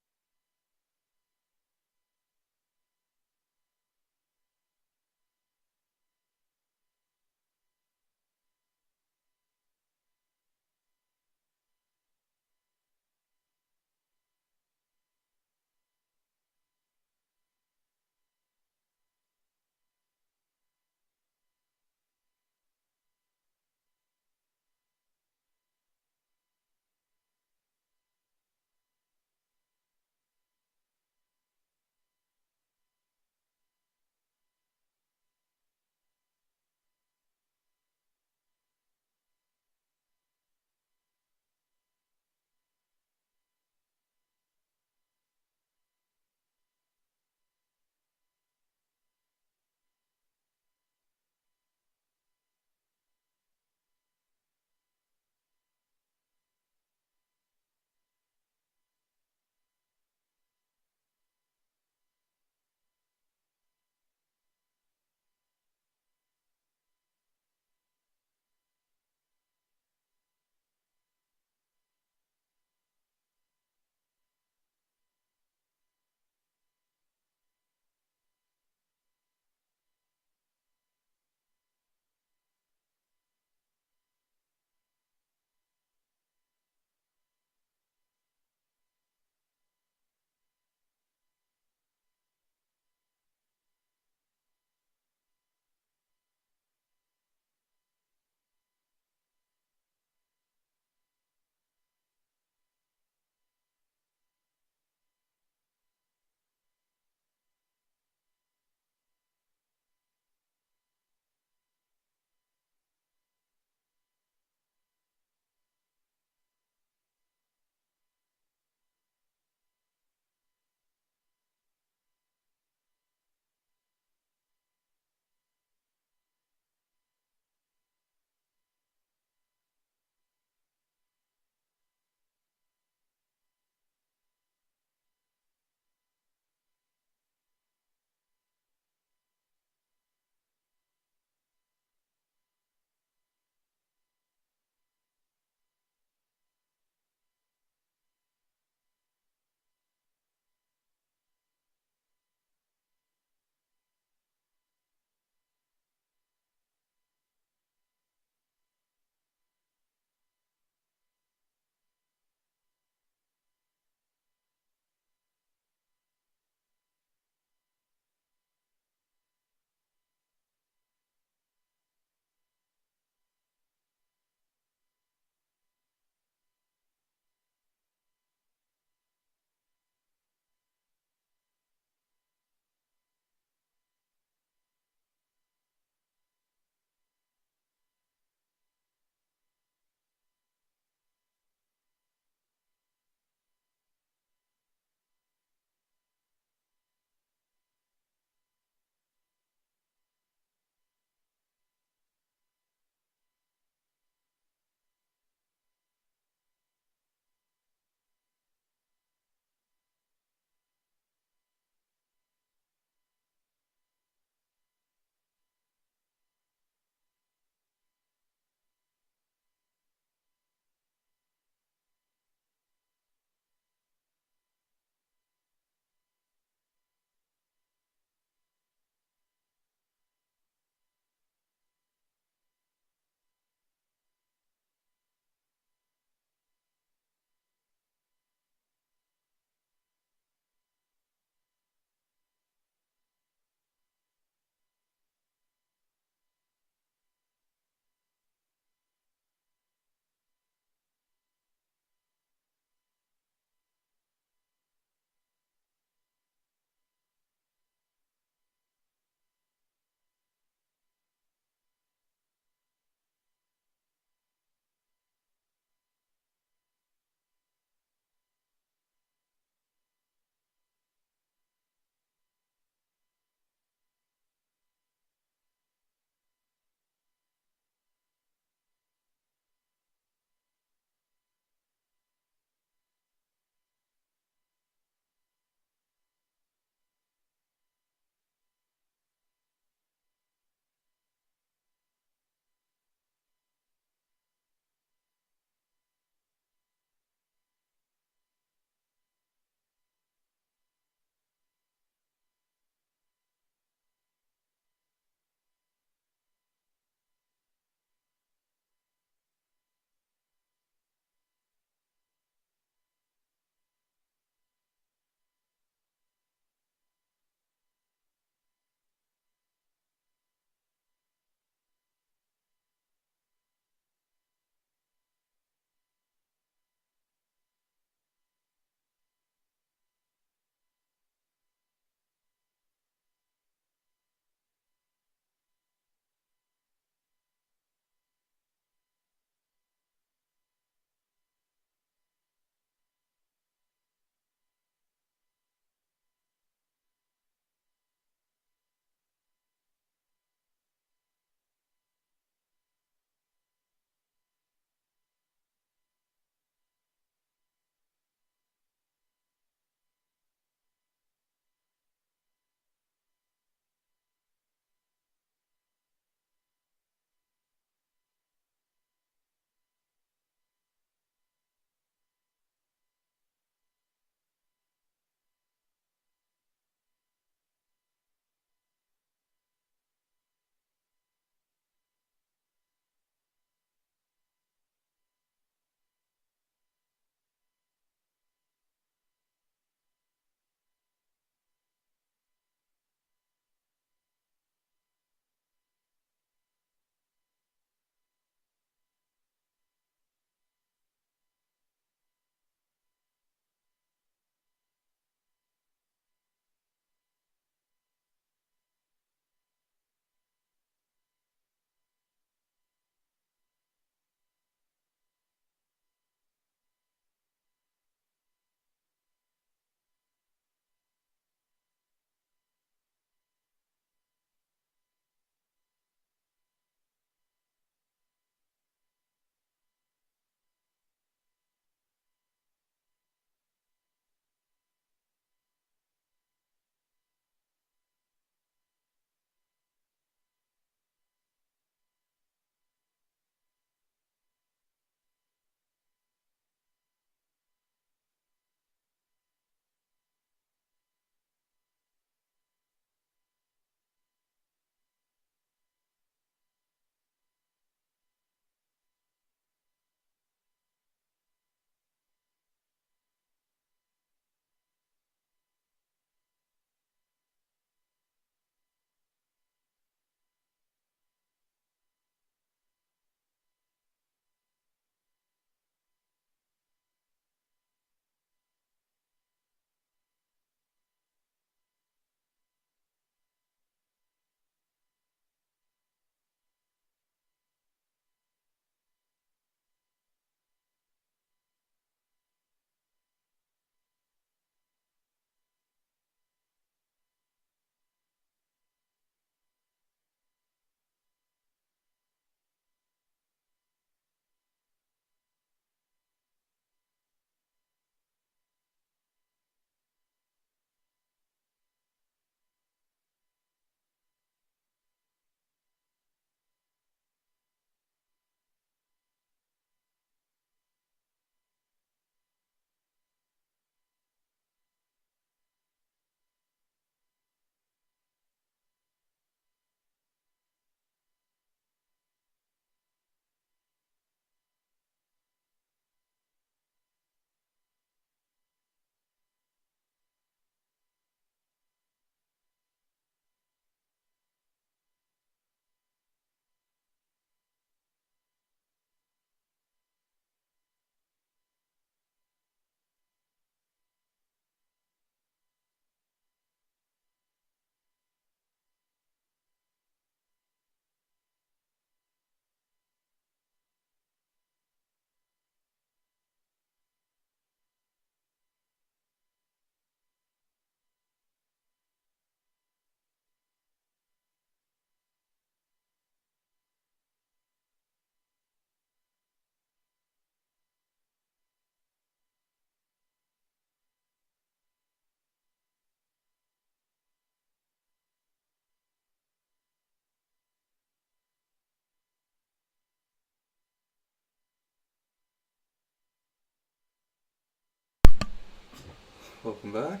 Welcome back.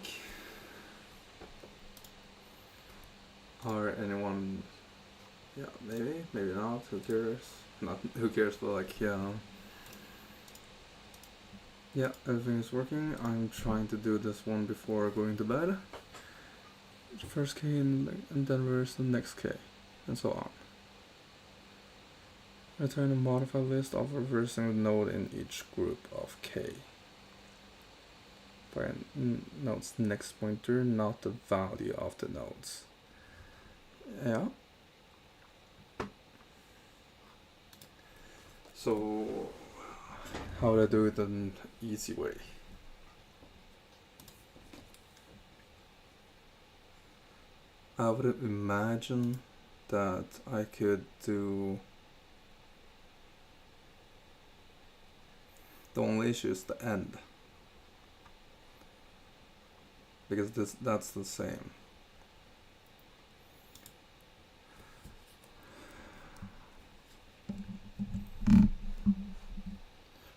Or anyone, yeah, maybe not, who cares? Not who cares, but like, yeah. Yeah, everything is working. I'm trying to do this one before going to bed. First K and then reverse the next K, and so on. Return a modified list of reversing the node in each group of K. By node's next pointer, not the value of the nodes. Yeah. So, how would I do it an easy way? I would imagine that I could do. The only issue is the end, because that's the same.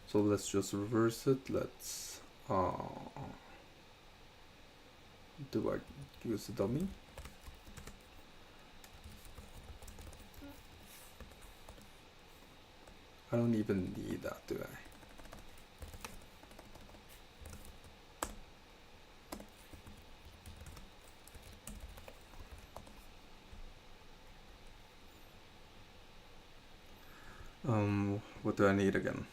So let's just reverse it. Let's do I use a dummy? I don't even need that, do I? What do I need again?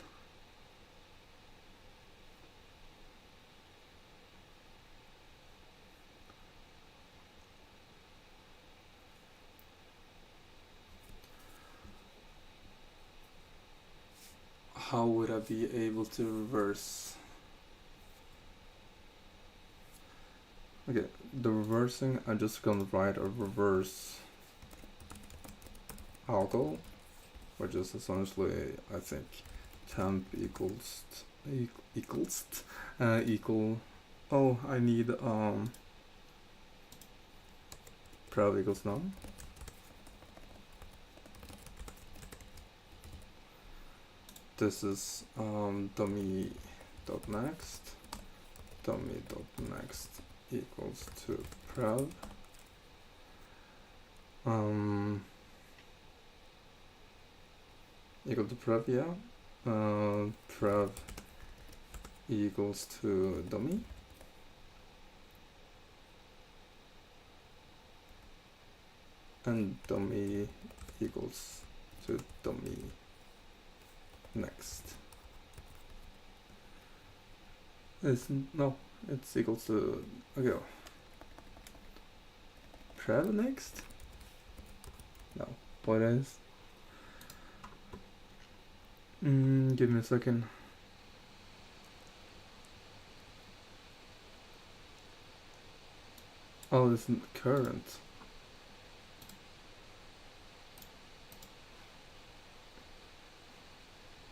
How would I be able to reverse? Okay, the reversing, I'm just gonna write a reverse auto, which is essentially, I think, temp equals equal. Oh, I need prev equals none. This is dummy dot next equals to prev. Equal to prev, yeah. Prev equals to dummy. And dummy equals to dummy next. It's equals to, okay. Prev next? No, what is? Give me a second. Oh, this is current.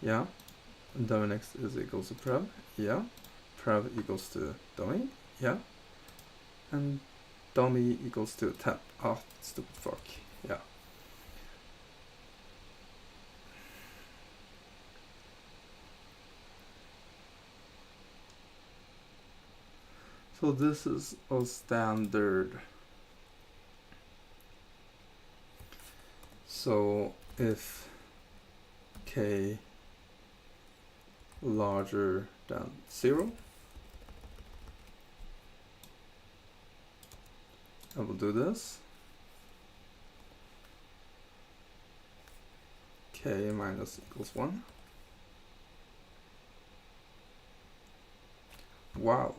Yeah. Dummy next is equals to prev. Yeah. Prev equals to dummy. Yeah. And dummy equals to temp. Oh, stupid fuck. Yeah. So this is a standard. So if K larger than 0, I will do this. K minus equals 1. Wow.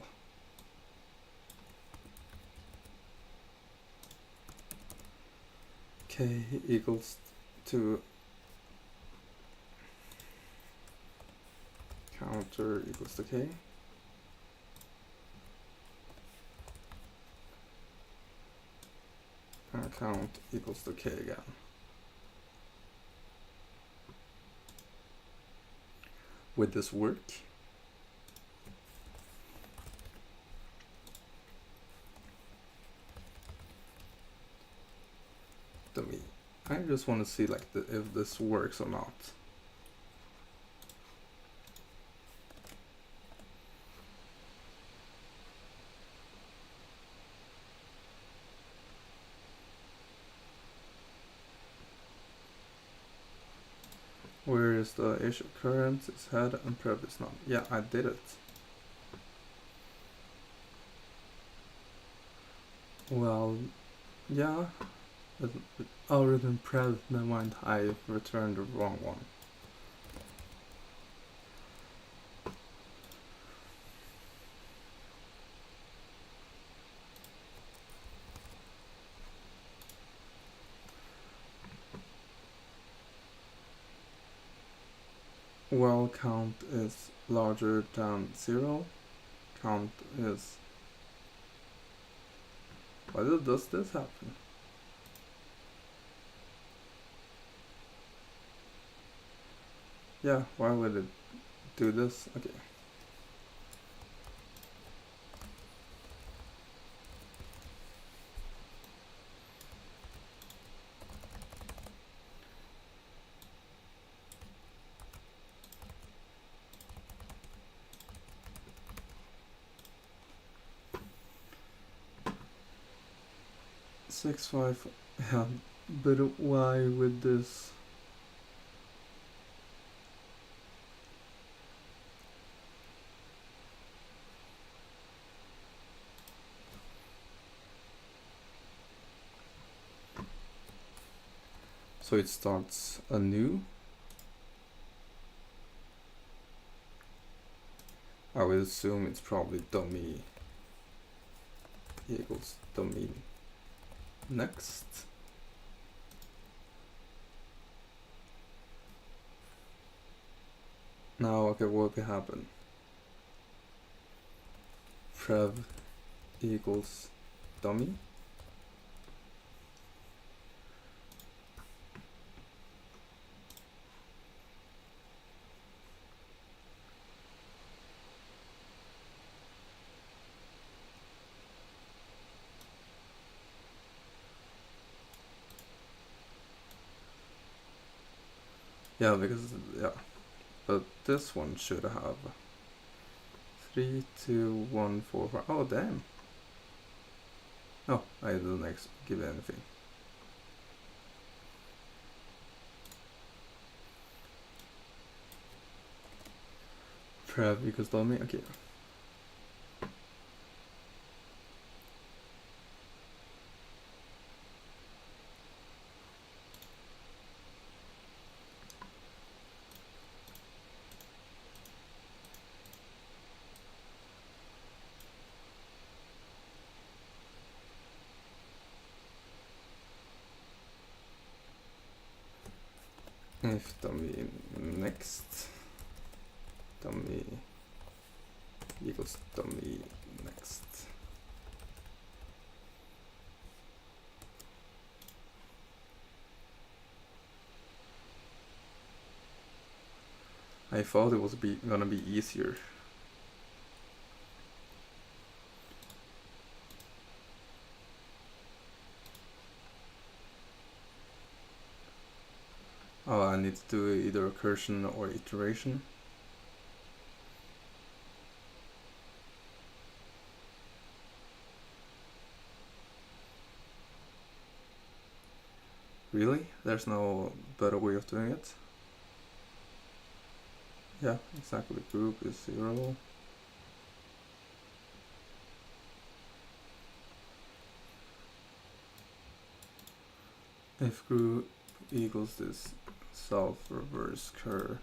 K equals to counter equals to K. And count equals to K again. Would this work? Dummy. I just want to see like if this works or not. is the issue. Current is head and prev is not. Yeah, I did it. Well, yeah. Written prev, never mind, I returned the wrong one. Well, count is larger than 0. Count is... Why does this happen? Yeah, why would it do this? Okay. Six, 5, yeah, but why with this? So it starts anew. I would assume it's probably dummy equals dummy next. Now, okay, what will happen? Prev equals dummy. Yeah, because, yeah, but this one should have 3, 2, 1, 4, 5. Oh, damn. No, I didn't give anything. Prev equals dummy, okay. If dummy next, dummy equals dummy next. I thought it was gonna be easier. Oh, I need to do either recursion or iteration. Really? There's no better way of doing it? Yeah, exactly. Group is 0. If group equals this self-reverse cur.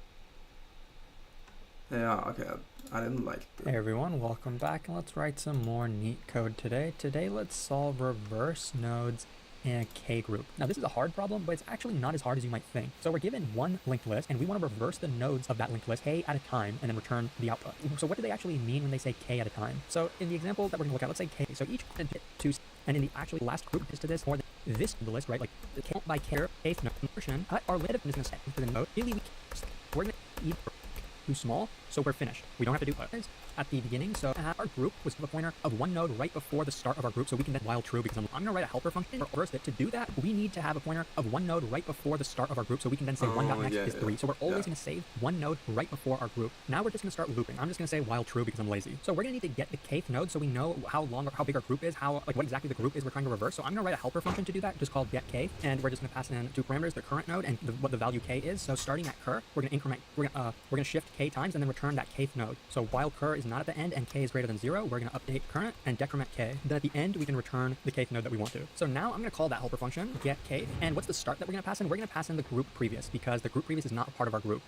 Yeah, okay, I didn't like that. Hey everyone, welcome back, and let's write some more neat code today. Today let's solve reverse nodes in a K group. Now this is a hard problem, but it's actually not as hard as you might think. So we're given one linked list, and we want to reverse the nodes of that linked list K at a time, and then return the output. So what do they actually mean when they say K at a time? So in the example that we're going to look at, let's say K. So each can hit 2, and in the actually last group is to this, or this the list, right? Like the count by K, eighth node conversion, cut our limit of this to the node. Really, we're going to too small, so we're finished. We don't have to do this at the beginning. So our group was a pointer of one node right before the start of our group, so we can then while true, because I'm going to write a helper function or reverse it. To do that, we need to have a pointer of one node right before the start of our group, so we can then say one dot next is 3. So we're always going to save one node right before our group. Now we're just going to start looping. I'm just going to say while true because I'm lazy. So we're going to need to get the kth node so we know how long or how big our group is, what exactly the group is we're trying to reverse. So I'm going to write a helper function to do that, just called get k, and we're just going to pass in 2 parameters, the current node and what the value k is. So starting at cur, we're going to increment, we're going to shift k times and then return that kth node. So while cur is not at the end and k is greater than 0, we're going to update current and decrement k. Then at the end, we can return the kth node that we want to. So now I'm going to call that helper function, get k, and what's the start that we're going to pass in? We're going to pass in the group previous, because the group previous is not a part of our group.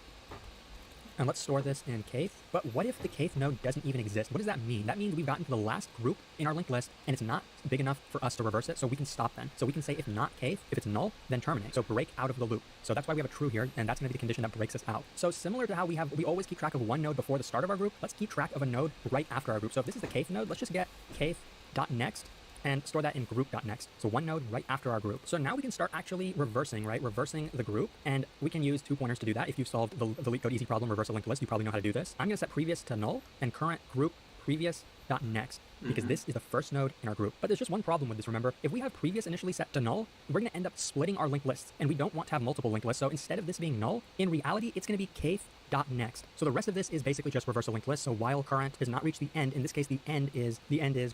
And let's store this in kth. But what if the kth node doesn't even exist? What does that mean? That means we've gotten to the last group in our linked list, and it's not big enough for us to reverse it, so we can stop then. So we can say if not kth, if it's null, then terminate. So break out of the loop. So that's why we have a true here, and that's going to be the condition that breaks us out. So similar to how we always keep track of one node before the start of our group, let's keep track of a node right after our group. So if this is the kth node, let's just get kth.next and store that in group.next. So one node right after our group. So now we can start actually reversing, right? Reversing the group. And we can use 2 pointers to do that. If you solved the Leetcode easy problem, reverse a linked list, you probably know how to do this. I'm going to set previous to null and current group previous.next, because this is the first node in our group. But there's just one problem with this, remember. If we have previous initially set to null, we're going to end up splitting our linked lists, and we don't want to have multiple linked lists. So instead of this being null, in reality, it's going to be kth.next. So the rest of this is basically just reverse a linked list. So while current does not reach the end, in this case, the end is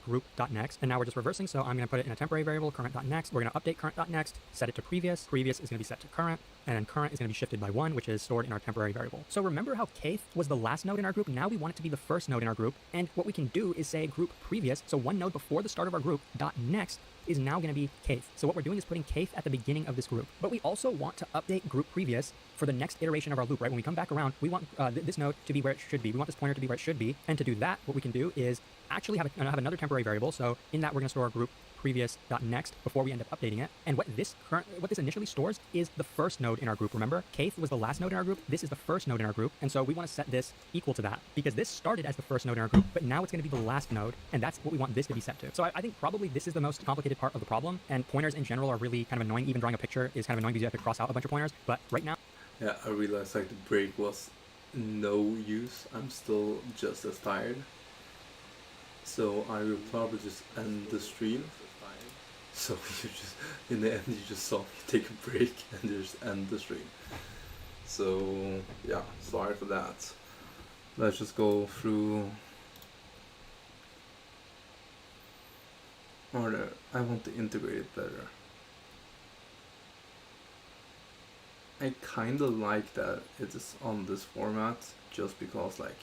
group.next. And now we're just reversing. So I'm going to put it in a temporary variable, current.next. We're going to update current.next, set it to previous. Previous is going to be set to current. And then current is going to be shifted by 1, which is stored in our temporary variable. So remember how kth was the last node in our group? Now we want it to be the first node in our group. And what we can do is say group previous, so one node before the start of our group, dot next is now going to be kth. So what we're doing is putting kth at the beginning of this group. But we also want to update group previous for the next iteration of our loop, right? When we come back around, we want this node to be where it should be. We want this pointer to be where it should be. And to do that, what we can do is actually have another temporary variable. So in that, we're going to store our group previous.next before we end up updating it. And what this initially stores is the first node in our group. Remember, kth was the last node in our group. This is the first node in our group. And so we want to set this equal to that, because this started as the first node in our group, but now it's going to be the last node. And that's what we want this to be set to. So I think probably this is the most complicated part of the problem. And pointers in general are really kind of annoying. Even drawing a picture is kind of annoying because you have to cross out a bunch of pointers. But right now, Yeah, I realized like the break was no use. I'm still just as tired. So I will probably just end the stream. So you just, in the end, you just saw me take a break and just end the stream. So yeah, sorry for that. Let's just go through. Or I want to integrate it better. I kinda like that it is on this format, just because like,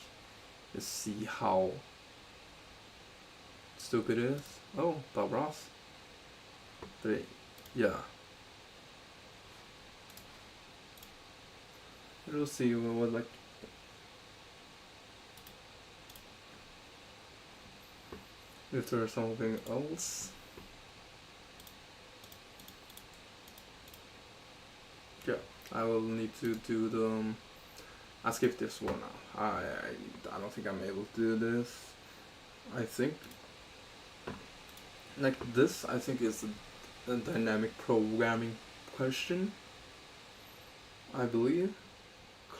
you see how stupid it is. Oh, Bob Ross. But yeah. We'll see what like. If there's something else. Yeah, I will need to do the. I skipped this one now. I don't think I'm able to do this. I think. Like this, I think is a dynamic programming question. I believe.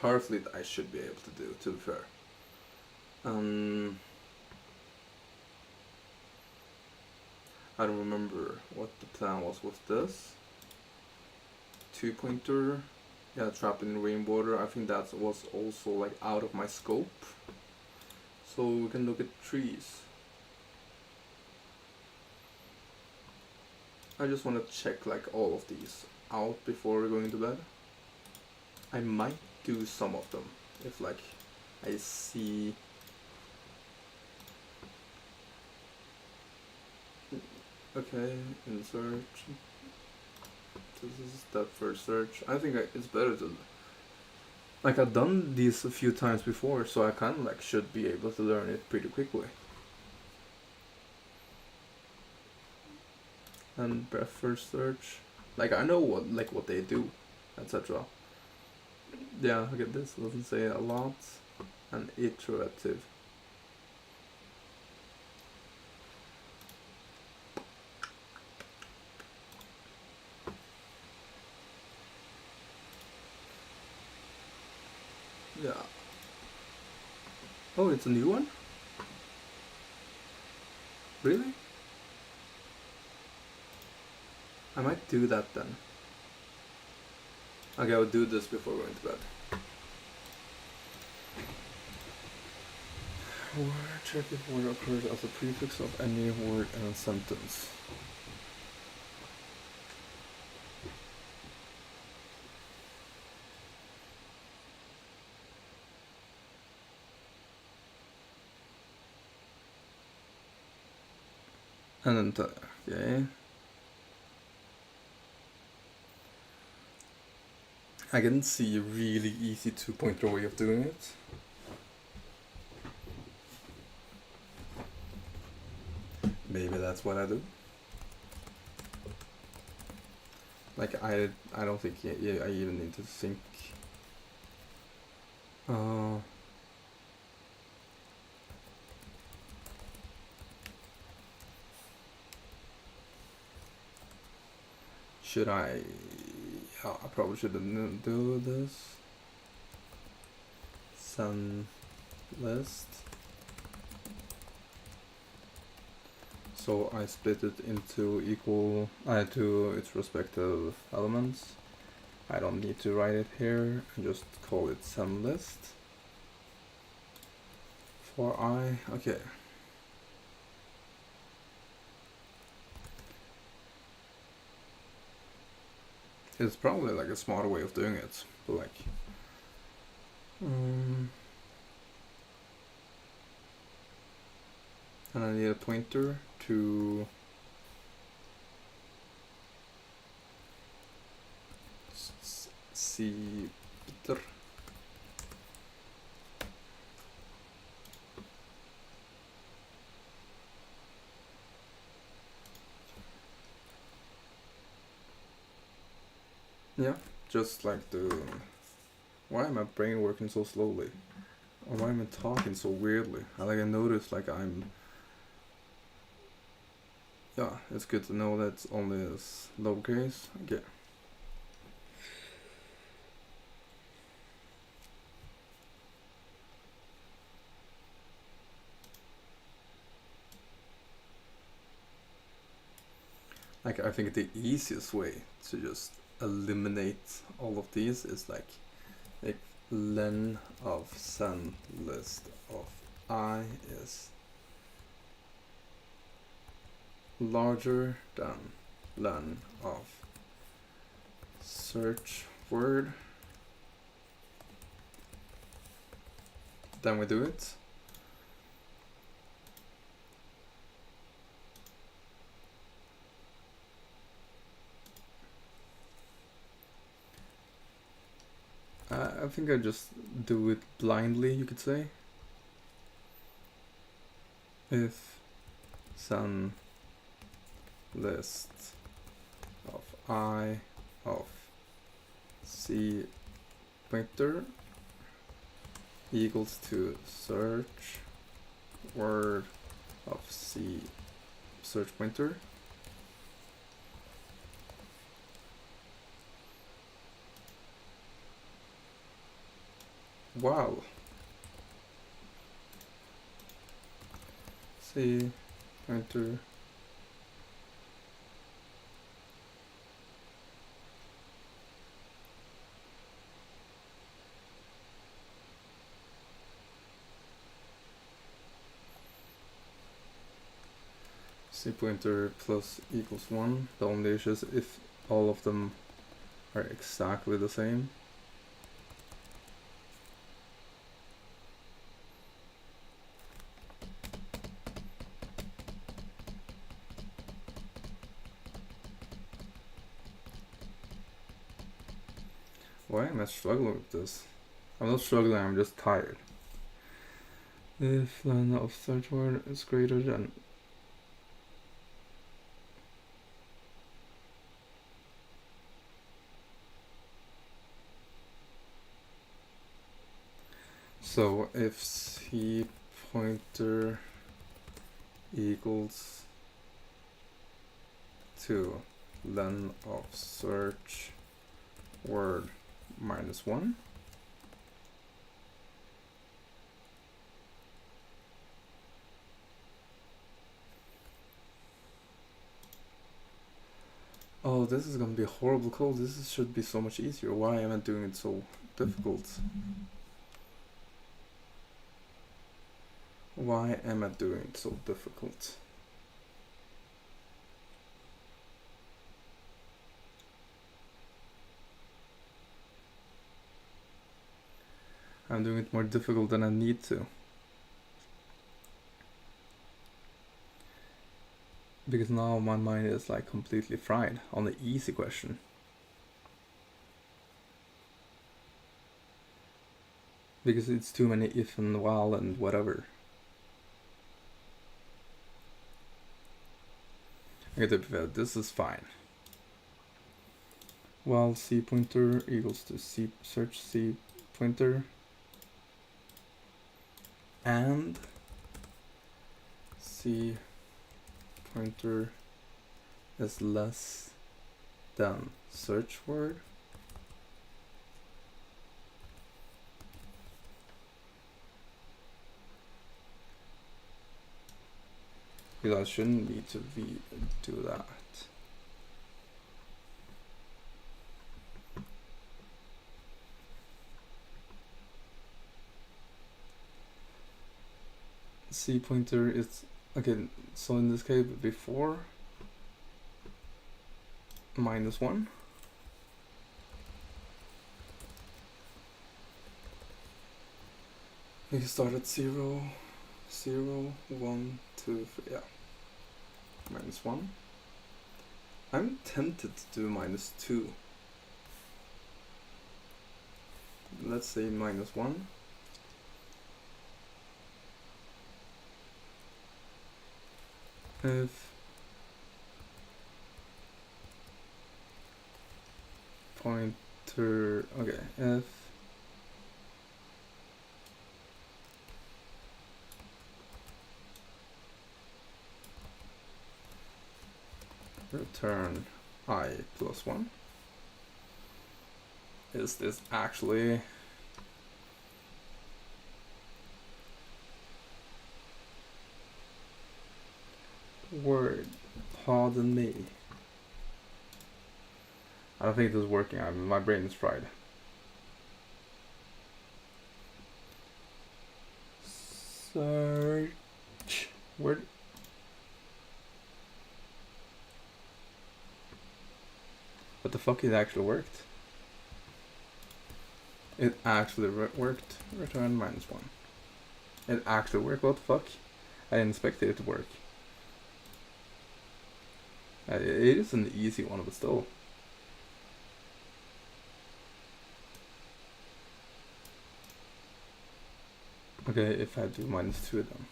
Carfleet I should be able to do, to be fair. I don't remember what the plan was with this. 2-pointer. Yeah, trapped in rainwater. I think that was also like out of my scope. So we can look at trees. I just want to check like all of these out before going to bed. I might do some of them if like I see. Okay, in search. This is step first search. I think it's better to. Like I've done these a few times before, so I kind of like should be able to learn it pretty quickly. And breadth first search. Like I know what they do, etc. Yeah, look at this. It doesn't say a lot. And iterative. Yeah. Oh, it's a new one? Really? I might do that then. Okay, I'll do this before going to bed. Word check if word occurs as a prefix of any word in a sentence. And then, okay. I can see a really easy two-pointer way of doing it. Maybe that's what I do. Like I don't think I even need to think. Should I? Yeah, I probably shouldn't do this. Sun list. So I split it into equal to its respective elements. I don't need to write it here. I just call it sum list. For I, okay. It's probably like a smarter way of doing it, but like, and I need a pointer to see Peter. Yeah, just like the. Why am my brain working so slowly? Or why am I talking so weirdly? I noticed like I'm. Yeah, it's good to know that only is lowercase. Okay. Like I think the easiest way to just eliminate all of these is like len of sun list of I is larger than len of search word. Then we do it. I think I just do it blindly, you could say. If sun list of I of C pointer equals to search word of C search pointer, wow, C pointer C pointer plus equals 1. The only issue is if all of them are exactly the same. Why am I struggling with this? I'm not struggling, I'm just tired. If len of search word is greater than so if C pointer equals to len of search word minus 1, Oh, this is gonna be a horrible code. Should be so much easier. Why am I doing it so difficult? Why am I doing it so difficult? I'm doing it more difficult than I need to. Because now my mind is like completely fried on the easy question. Because it's too many if and while and whatever. Okay, to be fair, this is fine. While C pointer equals to C search C pointer and C pointer is less than search word. Because I shouldn't need to do that. C pointer is okay, so in this case before -1 you start at 0 0 1 2 3, yeah, -1. I'm tempted to do -2. Let's say -1. If pointer, okay, if return I plus 1, is this actually word? Pardon me. I don't think this is working. My brain is fried. Search word. What the fuck? It actually worked. It actually worked. Return -1. It actually worked. What the fuck? I didn't expect it to work. It is an easy one, but still. Okay, if I do -2 then.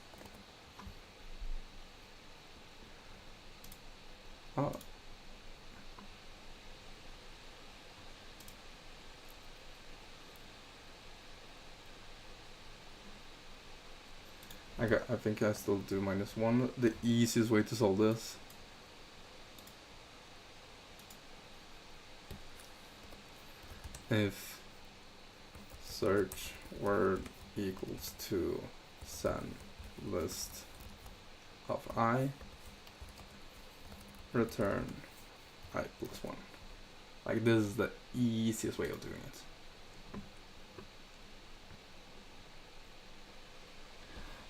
Oh. I think I still do -1. The easiest way to solve this. If search word equals to send list of I, return I plus 1. Like, this is the easiest way of doing it.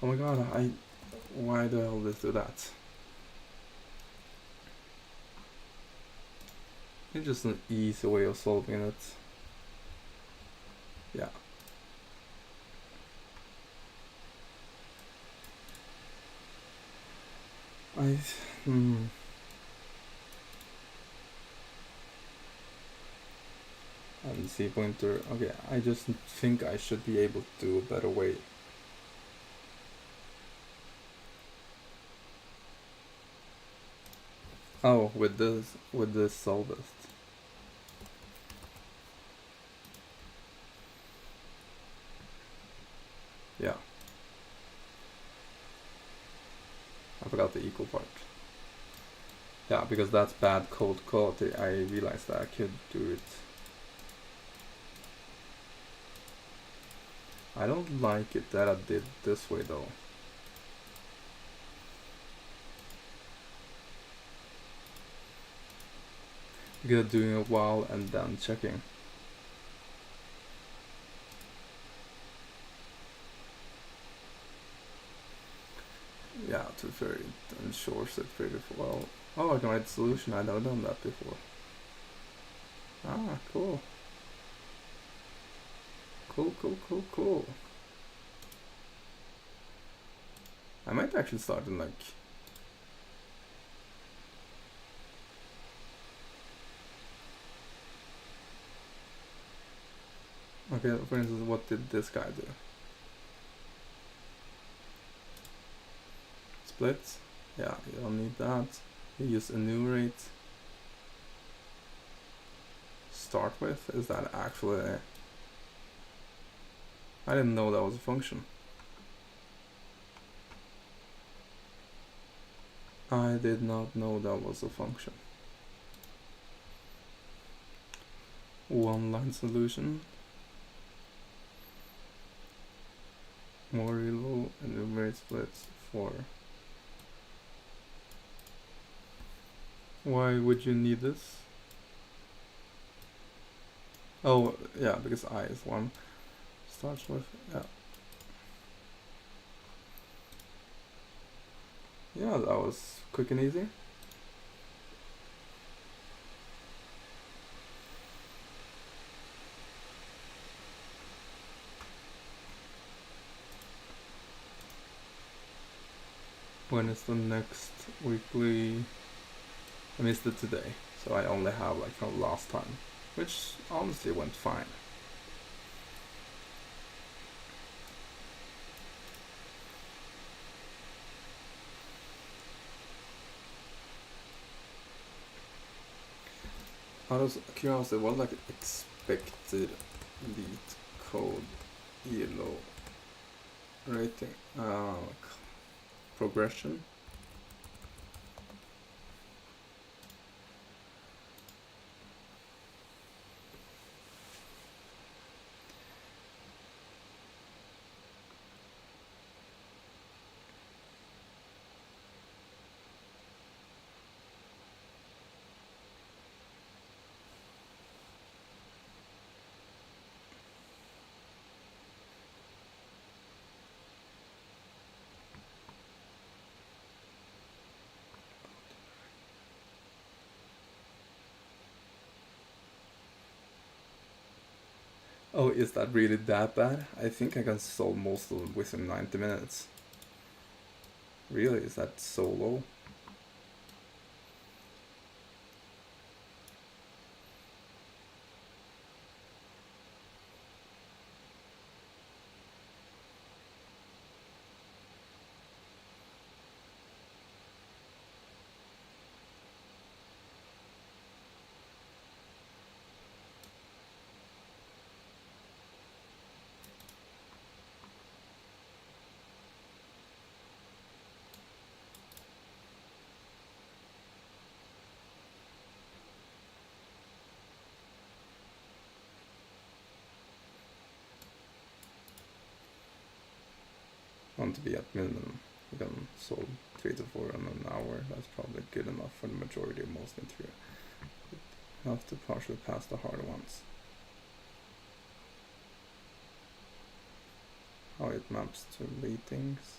Oh my god, why the hell did I do that? It's just an easy way of solving it. Yeah. And C pointer, okay, I just think I should be able to do a better way. Oh, with this solve it. Yeah. I forgot the equal part. Yeah, because that's bad code quality. I realized that I could do it. I don't like it that I did this way though. good doing a while and then checking. Yeah, to be fair, it ensures it pretty well. Oh, I can write solution. I've never done that before. Ah, cool. Cool. I might actually start in like... Okay, for instance, what did this guy do? Splits? Yeah, you don't need that. You use enumerate. Start with? Is that actually... I didn't know that was a function. I did not know that was a function. One line solution. More reload, enumerate splits for... Why would you need this? Oh, yeah, because I is one. Starts with, yeah. Yeah, that was quick and easy. When is the next weekly? I missed it today, so I only have like from last time, which honestly went fine. Out of curiosity, what like expected Leetcode ELO rating? Progression? Oh, is that really that bad? I think I can solve most of them within 90 minutes. Really? Is that so low? Want to be at minimum. You can solve 3 to 4 in an hour. That's probably good enough for the majority of most interview. You have to partially pass the hard ones. How it maps to ratings.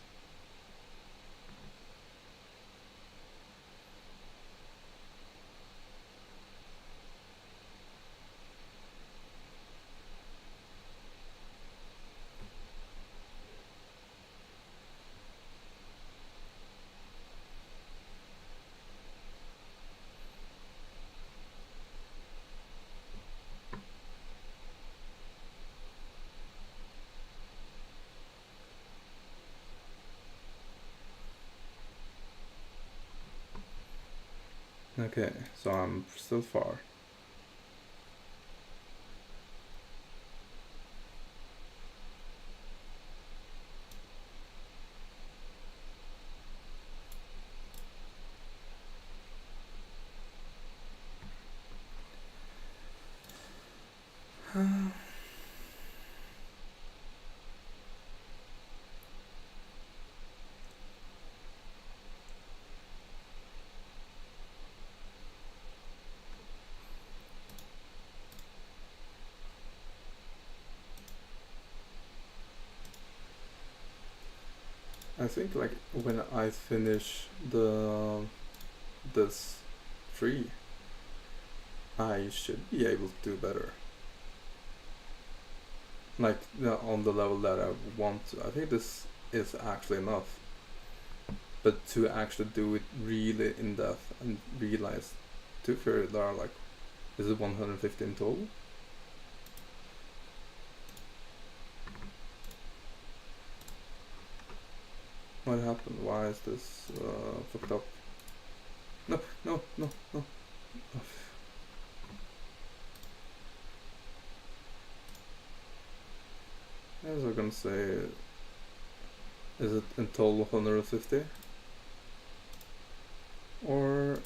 Okay, so I'm still far. I think like when I finish this tree, I should be able to do better. Like on the level that I want to. I think this is actually enough. But to actually do it really in depth and realize, to be fair, there are like, is it 150 in total? What happened? Why is this fucked up? No, no, no, no. Oh. I was gonna say, is it in total 150? Or...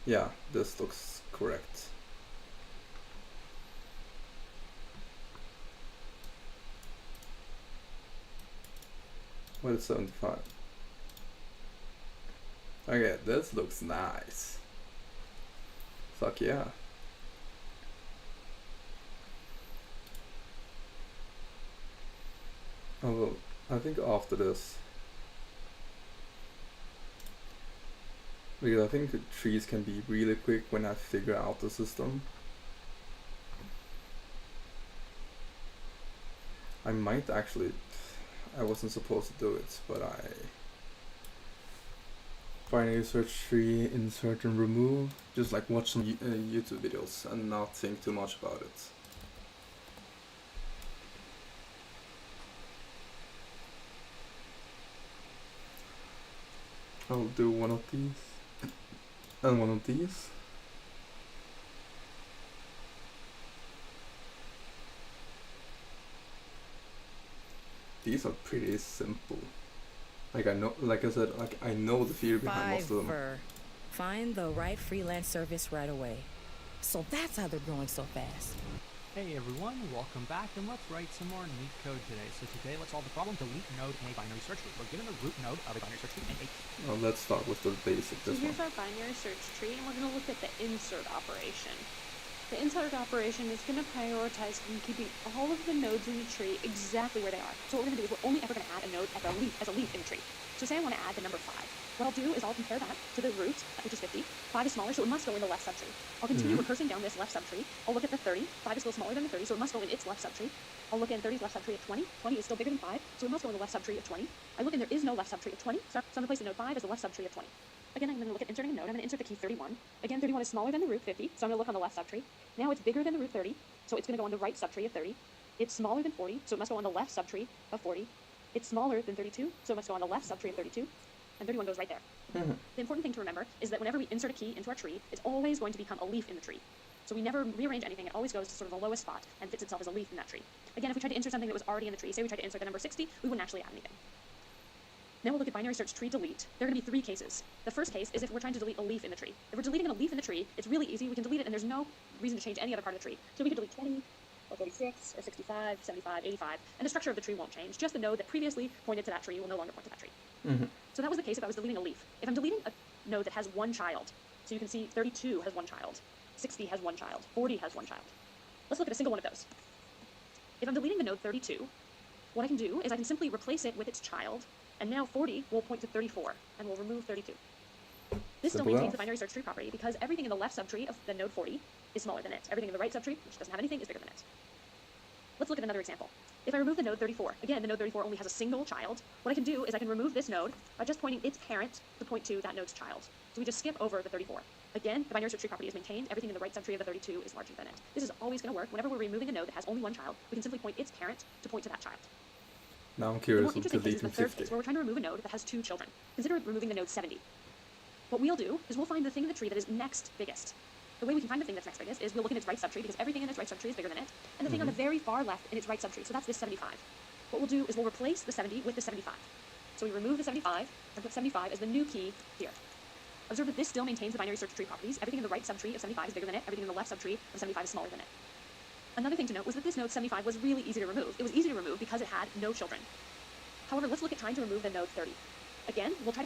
yeah, this looks correct. What is 75? Okay, this looks nice. Fuck yeah. Oh, well, I think after this, because I think the trees can be really quick when I figure out the system. I might actually, I wasn't supposed to do it, but I binary search tree, insert and remove, just like watch some YouTube videos and not think too much about it. I'll do one of these and one of these. These are pretty simple. Like I know, like I said, like I know the fear behind most of them. Fiverr. Find the right freelance service right away. So that's how they're growing so fast. Hey everyone, welcome back, and let's write some more Leetcode today. So today, let's solve the problem delete node in a binary search tree. We're given the root node of a binary search tree and a... Well, let's start with the basic. So This here's one. our binary search tree, and we're going to look at the insert operation. The insert operation is going to prioritize keeping all of the nodes in the tree exactly where they are. So what we're going to do is we're only ever going to add a node as a leaf in the tree. So say I want to add the number 5. What I'll do is I'll compare that to the root, which is 50. 5 is smaller, so it must go in the left subtree. I'll continue recursing down this left subtree. I'll look at the 30. 5 is still smaller than the 30, so it must go in its left subtree. I'll look in 30's left subtree at 20. 20 is still bigger than 5, so it must go in the left subtree at 20. I look and there is no left subtree at 20, so I'm going to place the node 5 as the left subtree at 20. Again, I'm going to look at inserting a node. I'm going to insert the key 31. Again, 31 is smaller than the root 50, so I'm going to look on the left subtree. Now it's bigger than the root 30, so it's going to go on the right subtree of 30. It's smaller than 40, so it must go on the left subtree of 40. It's smaller than 32, so it must go on the left subtree of 32. And 31 goes right there. The important thing to remember is that whenever we insert a key into our tree, it's always going to become a leaf in the tree. So we never rearrange anything. It always goes to sort of the lowest spot and fits itself as a leaf in that tree. Again, if we tried to insert something that was already in the tree, say we tried to insert the number 60, we wouldn't actually add anything. Now we'll look at binary search tree delete. There are going to be 3 cases. The first case is if we're trying to delete a leaf in the tree. If we're deleting a leaf in the tree, it's really easy. We can delete it and there's no reason to change any other part of the tree. So we could delete 20, or 36, or 65, 75, 85, and the structure of the tree won't change. Just the node that previously pointed to that tree will no longer point to that tree. So that was the case if I was deleting a leaf. If I'm deleting a node that has 1 child, so you can see 32 has 1 child, 60 has 1 child, 40 has 1 child. Let's look at a single one of those. If I'm deleting the node 32, what I can do is I can simply replace it with its child, and now 40 will point to 34, and we'll remove 32. This still maintains the binary search tree property because everything in the left subtree of the node 40 is smaller than it. Everything in the right subtree, which doesn't have anything, is bigger than it. Let's look at another example. If I remove the node 34, again, the node 34 only has a single child. What I can do is I can remove this node by just pointing its parent to point to that node's child. So we just skip over the 34. Again, the binary search tree property is maintained. Everything in the right subtree of the 32 is larger than it. This is always going to work. Whenever we're removing a node that has only 1 child, we can simply point its parent to point to that child. Now I'm The curious more of interesting case is the deleting third 50. case, where we're trying to remove a node that has 2 children. Consider removing the node 70. What we'll do is we'll find the thing in the tree that is next biggest. The way we can find the thing that's next biggest is we'll look in its right subtree because everything in its right subtree is bigger than it, and the thing on the very far left in its right subtree, so that's this 75. What we'll do is we'll replace the 70 with the 75. So we remove the 75 and put 75 as the new key here. Observe that this still maintains the binary search tree properties. Everything in the right subtree of 75 is bigger than it, everything in the left subtree of 75 is smaller than it. Another thing to note was that this node 75 was really easy to remove. It was easy to remove because it had no children. However, let's look at trying to remove the node 30. Again, we'll try to